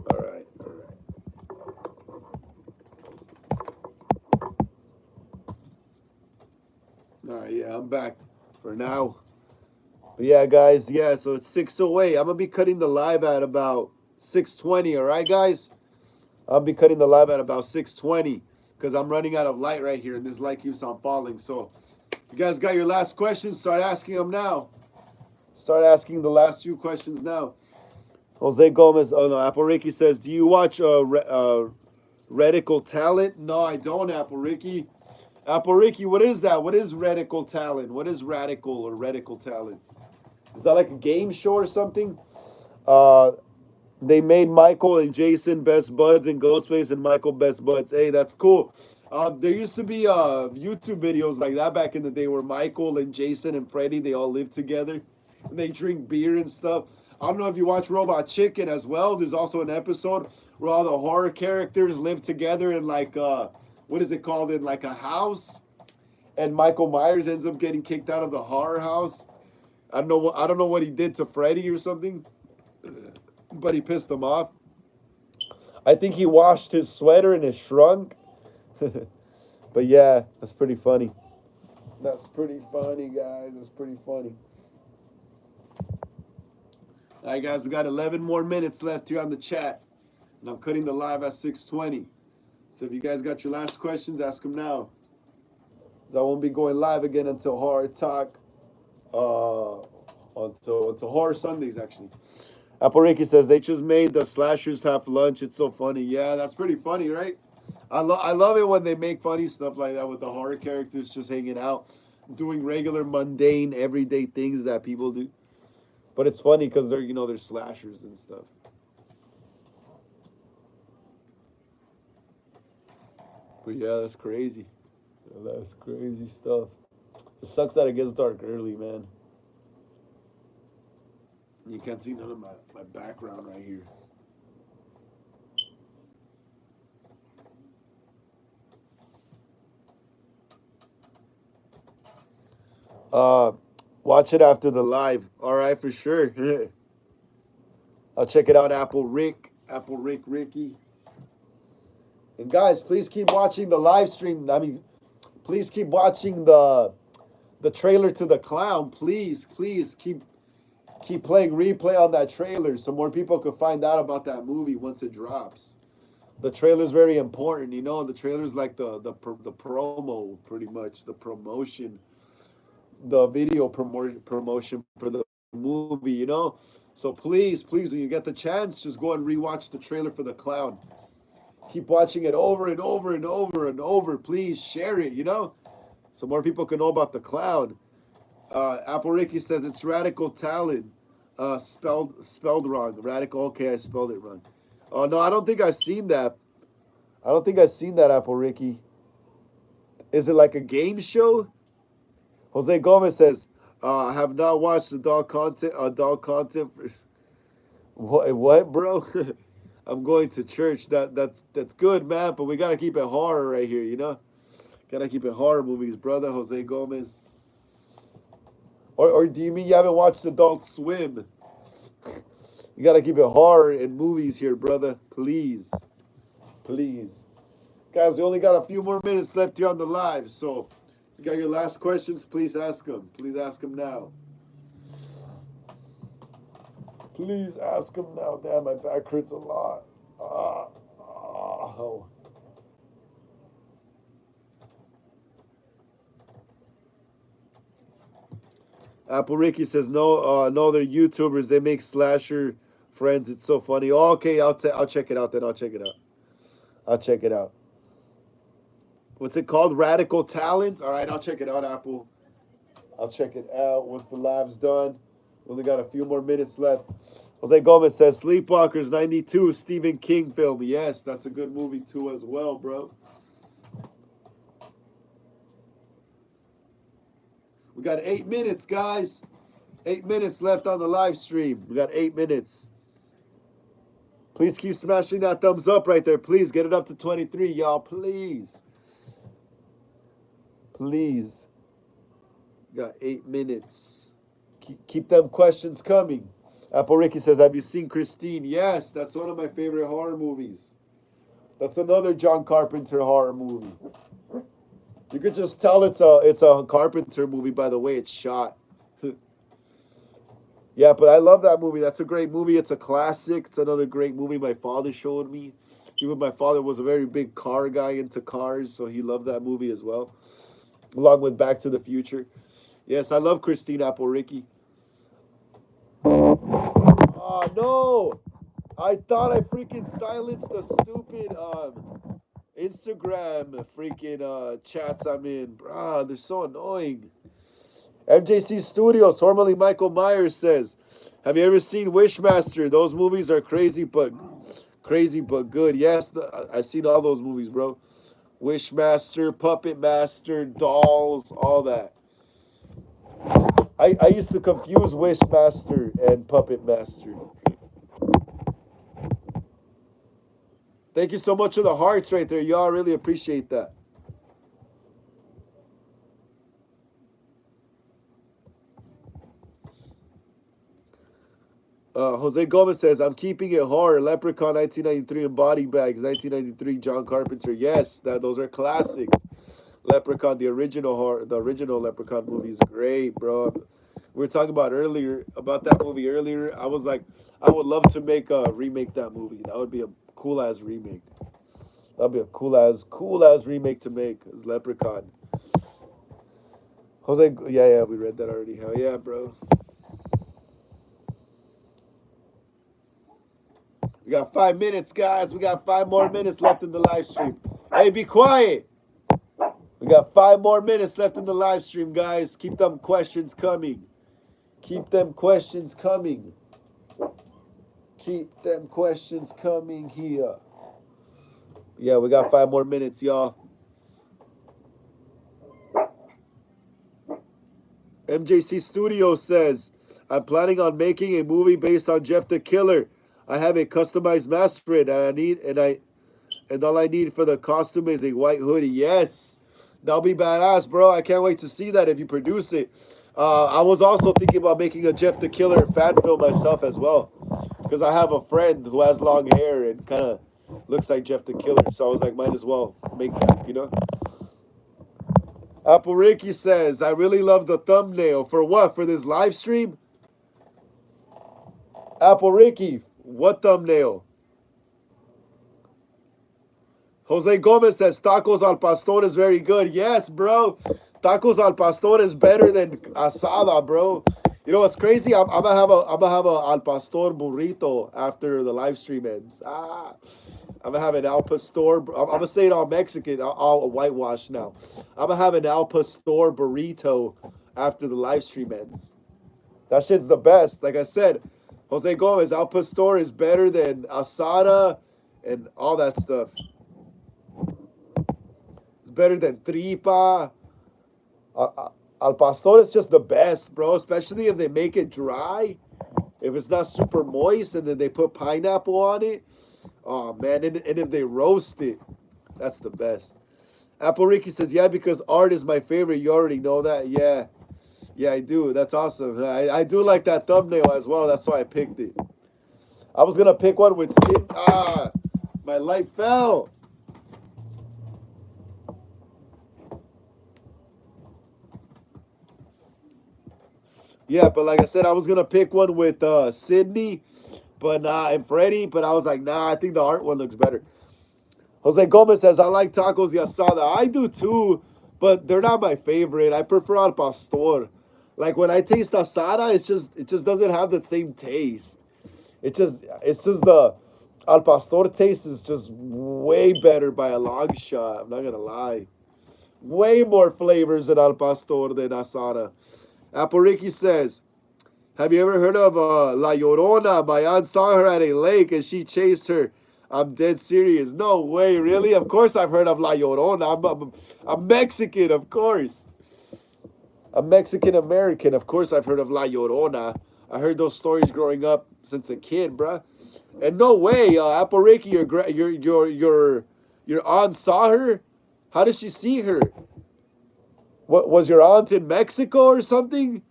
All right, all right, all right. Yeah, I'm back for now. But yeah, guys. Yeah, so it's 6:08. I'm gonna be cutting the live at about 6:20. All right, guys. I'll be cutting the live at about 6:20 because I'm running out of light right here, and this light keeps on falling. So, you guys got your last questions? Start asking them now. Start asking the last few questions now. Jose Gomez, oh no, Apple Ricky says, "Do you watch Radical Talent?" No, I don't, Apple Ricky. Apple Ricky, what is that? What is Radical Talent? What is Radical or Radical Talent? Is that like a game show or something? Uh, they made Michael and Jason best buds and Ghostface and Michael best buds. Hey, that's cool. There used to be YouTube videos like that back in the day where Michael and Jason and Freddy, they all live together and they drink beer and stuff. I don't know if you watch Robot Chicken as well. There's also an episode where all the horror characters live together in like what is it called, in like a house, and Michael Myers ends up getting kicked out of the horror house. I don't know what he did to Freddy or something, but he pissed him off. I think he washed his sweater and it shrunk. But yeah, that's pretty funny. That's pretty funny, guys. That's pretty funny. All right, guys, we got 11 more minutes left here on the chat, and I'm cutting the live at 6:20. So if you guys got your last questions, ask them now. Because I won't be going live again until Horror Talk, until Horror Sundays, actually. Apple Ricky says, they just made the slashers have lunch. It's so funny. Yeah, that's pretty funny, right? I love it when they make funny stuff like that with the horror characters just hanging out, doing regular, mundane, everyday things that people do. But it's funny because they're slashers and stuff. But yeah, that's crazy. Yeah, that's crazy stuff. It sucks that it gets dark early, man. You can't see none of my background right here. Uh, Watch it after the live. All right, for sure. I'll check it out, Apple Ricky. And guys, please keep watching the live stream. I mean, please keep watching the trailer to The Clown. Please keep playing replay on that trailer so more people can find out about that movie once it drops. The trailer is very important, you know. The trailer is like the promo, pretty much the promotion, the video promotion for the movie, you know. So please, when you get the chance, just go and rewatch the trailer for The Clown. Keep watching it over and over and over and over. Please share it, you know, so more people can know about The Clown. Apple Ricky says it's radical talent. Spelled wrong. Radical. Okay, I spelled it wrong. Oh no, I don't think I've seen that. I don't think I've seen that, Apple Ricky. Is it like a game show? Jose Gomez says, I have not watched adult content. What, bro? I'm going to church. That's good, man. But we gotta keep it horror right here, you know. Gotta keep it horror movies, brother. Jose Gomez. Or do you mean you haven't watched Adult Swim? You gotta keep it horror in movies here, brother. Please. Guys, we only got a few more minutes left here on the live, so you got your last questions, please ask them. Please ask them now. Please ask them now. Damn, my back hurts a lot. Oh. Apple Ricky says no, they're YouTubers. They make slasher friends. It's so funny. Okay, I'll check it out then. I'll check it out. What's it called? Radical Talent. All right, I'll check it out, Apple. I'll check it out once the live's done. We only got a few more minutes left. Jose Gomez says Sleepwalkers '92 Stephen King film. Yes, that's a good movie too as well, bro. We got 8 minutes, guys. 8 minutes left on the live stream. We got 8 minutes. Please keep smashing that thumbs up right there. Please get it up to 23, y'all. Please. We got 8 minutes. Keep them questions coming. Apple Ricky says, have you seen Christine? Yes, that's one of my favorite horror movies. That's another John Carpenter horror movie. You could just tell it's a Carpenter movie by the way it's shot. Yeah, but I love that movie. That's a great movie. It's a classic. It's another great movie my father showed me. Even my father was a very big car guy, into cars, so he loved that movie as well. Along with Back to the Future. Yes, I love Christine, Apple Ricky. Oh, no. I thought I freaking silenced the stupid Instagram freaking chats I'm in. Bruh, they're so annoying. MJC Studios, formerly Michael Myers, says, have you ever seen Wishmaster? Those movies are crazy but good. Yes, I've seen all those movies, bro. Wishmaster, Puppet Master, Dolls, all that. I used to confuse Wishmaster and Puppet Master. Thank you so much for the hearts right there. Y'all really appreciate that. Jose Gomez says, I'm keeping it horror. Leprechaun 1993 and Body Bags 1993 John Carpenter. Yes, those are classics. Leprechaun, the original Leprechaun movie is great, bro. We were talking about that movie earlier. I was like, I would love to remake that movie. That would be a cool ass remake. That'd be a cool ass remake to make. Is Leprechaun. Jose, yeah, we read that already. Hell yeah, bro. We got 5 minutes, guys. We got 5 more minutes left in the live stream. Hey, be quiet. We got 5 more minutes left in the live stream, guys. Keep them questions coming. Keep them questions coming. Keep them questions coming here. Yeah, we got 5 more minutes, y'all. MJC Studio says, I'm planning on making a movie based on Jeff the Killer. I have a customized mask for it, and all I need for the costume is a white hoodie. Yes, that'll be badass, bro. I can't wait to see that if you produce it. I was also thinking about making a Jeff the Killer fan film myself as well, because I have a friend who has long hair and kind of looks like Jeff the Killer. So I was like, might as well make that, you know? Apple Ricky says, I really love the thumbnail. For what? For this live stream? Apple Ricky, what thumbnail? Jose Gomez says, tacos al pastor is very good. Yes, bro. Tacos al pastor is better than asada, bro. You know what's crazy? I'm gonna have a al pastor burrito after the live stream ends. I'm gonna have an al pastor. I'm gonna say it all Mexican, all whitewash now. I'm gonna have an al pastor burrito after the live stream ends. That shit's the best. Like I said, Jose Gomez, al pastor is better than asada and all that stuff. It's better than tripa. Al pastor is just the best, bro. Especially if they make it dry. If it's not super moist and then they put pineapple on it. Oh, man. And if they roast it, that's the best. Apple Ricky says, yeah, because art is my favorite. You already know that. Yeah. Yeah, I do. That's awesome. I do like that thumbnail as well. That's why I picked it. I was going to pick one with Sid. My light fell. Yeah, but like I said, I was gonna pick one with Sydney, but and Freddy, but I was like, nah, I think the art one looks better. Jose Gomez says, I like tacos de asada. I do too, but they're not my favorite. I prefer al pastor. Like when I taste asada, it just doesn't have the same taste. It's just the al pastor taste is just way better by a long shot. I'm not gonna lie. Way more flavors in al pastor than asada. Apple Ricky says, have you ever heard of La Llorona? My aunt saw her at a lake and she chased her. I'm dead serious. No way, really? Of course I've heard of La Llorona. I'm Mexican, of course. I'm Mexican-American. Of course I've heard of La Llorona. I heard those stories growing up since a kid, bruh. And no way, Apple Ricky, your aunt saw her? How did she see her? What was your aunt in Mexico or something?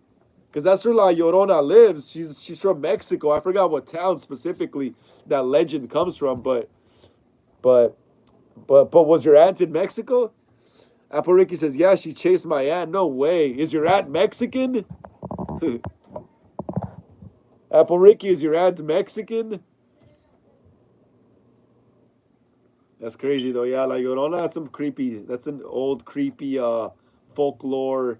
Because that's where La Llorona lives. She's from Mexico. I forgot what town specifically that legend comes from, but was your aunt in Mexico? Apple Ricky says, yeah, she chased my aunt. No way. Is your aunt Mexican? Apple Ricky, is your aunt Mexican? That's crazy though. Yeah, La Llorona, that's an old creepy folklore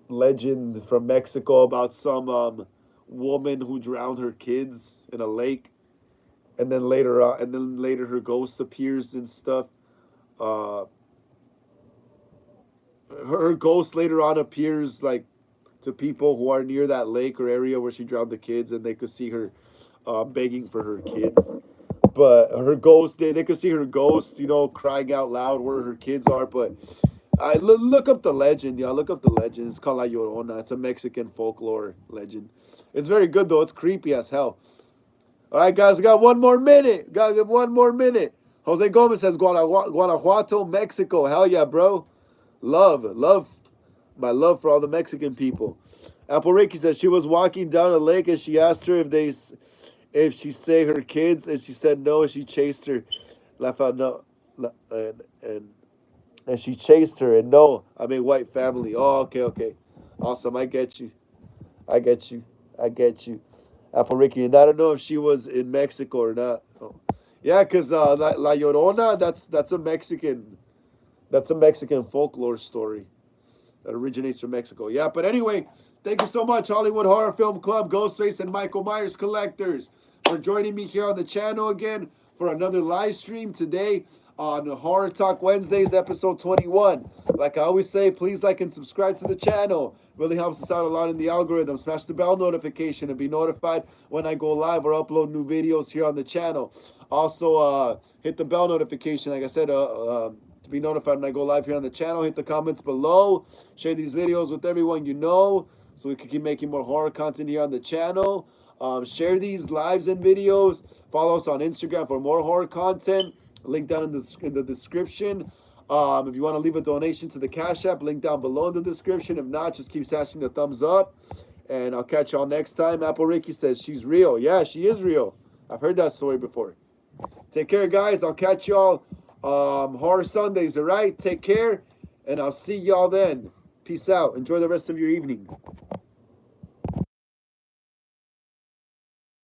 legend from Mexico about some woman who drowned her kids in a lake, and then later her ghost appears and stuff. Her ghost later on appears like to people who are near that lake or area where she drowned the kids, and they could see her begging for her kids. But her ghost, they could see her ghost, crying out loud where her kids are. But look up the legend, y'all. Look up the legend. It's called La Llorona. It's a Mexican folklore legend. It's very good, though. It's creepy as hell. All right, guys, we got one more minute. Got one more minute. Jose Gomez says, Guanajuato, Mexico. Hell yeah, bro. Love my love for all the Mexican people. Apple Ricky says she was walking down a lake and she asked her if she say her kids, and she said no, and she chased her. Laugh out no, and she chased her, and no, I mean white family. Oh, okay, awesome. I get you. Apple Ricky, and I don't know if she was in Mexico or not. Oh. Yeah, cause La Llorona, that's a Mexican folklore story that originates from Mexico. Yeah, but anyway, thank you so much, Hollywood Horror Film Club, Ghostface, and Michael Myers collectors, for joining me here on the channel again for another live stream today on Horror Talk Wednesdays, episode 21. Like I always say, please like and subscribe to the channel. Really helps us out a lot in the algorithm. Smash the bell notification and be notified when I go live or upload new videos here on the channel. Also, hit the bell notification, like I said, to be notified when I go live here on the channel. Hit the comments below. Share these videos with everyone you know so we can keep making more horror content here on the channel. Share these lives and videos. Follow us on Instagram for more horror content. Link down in the description. If you want to leave a donation to the Cash App, link down below in the description. If not, just keep smashing the thumbs up. And I'll catch y'all next time. Apple Ricky says she's real. Yeah, she is real. I've heard that story before. Take care, guys. I'll catch y'all Horror Sundays, all right? Take care, and I'll see y'all then. Peace out. Enjoy the rest of your evening.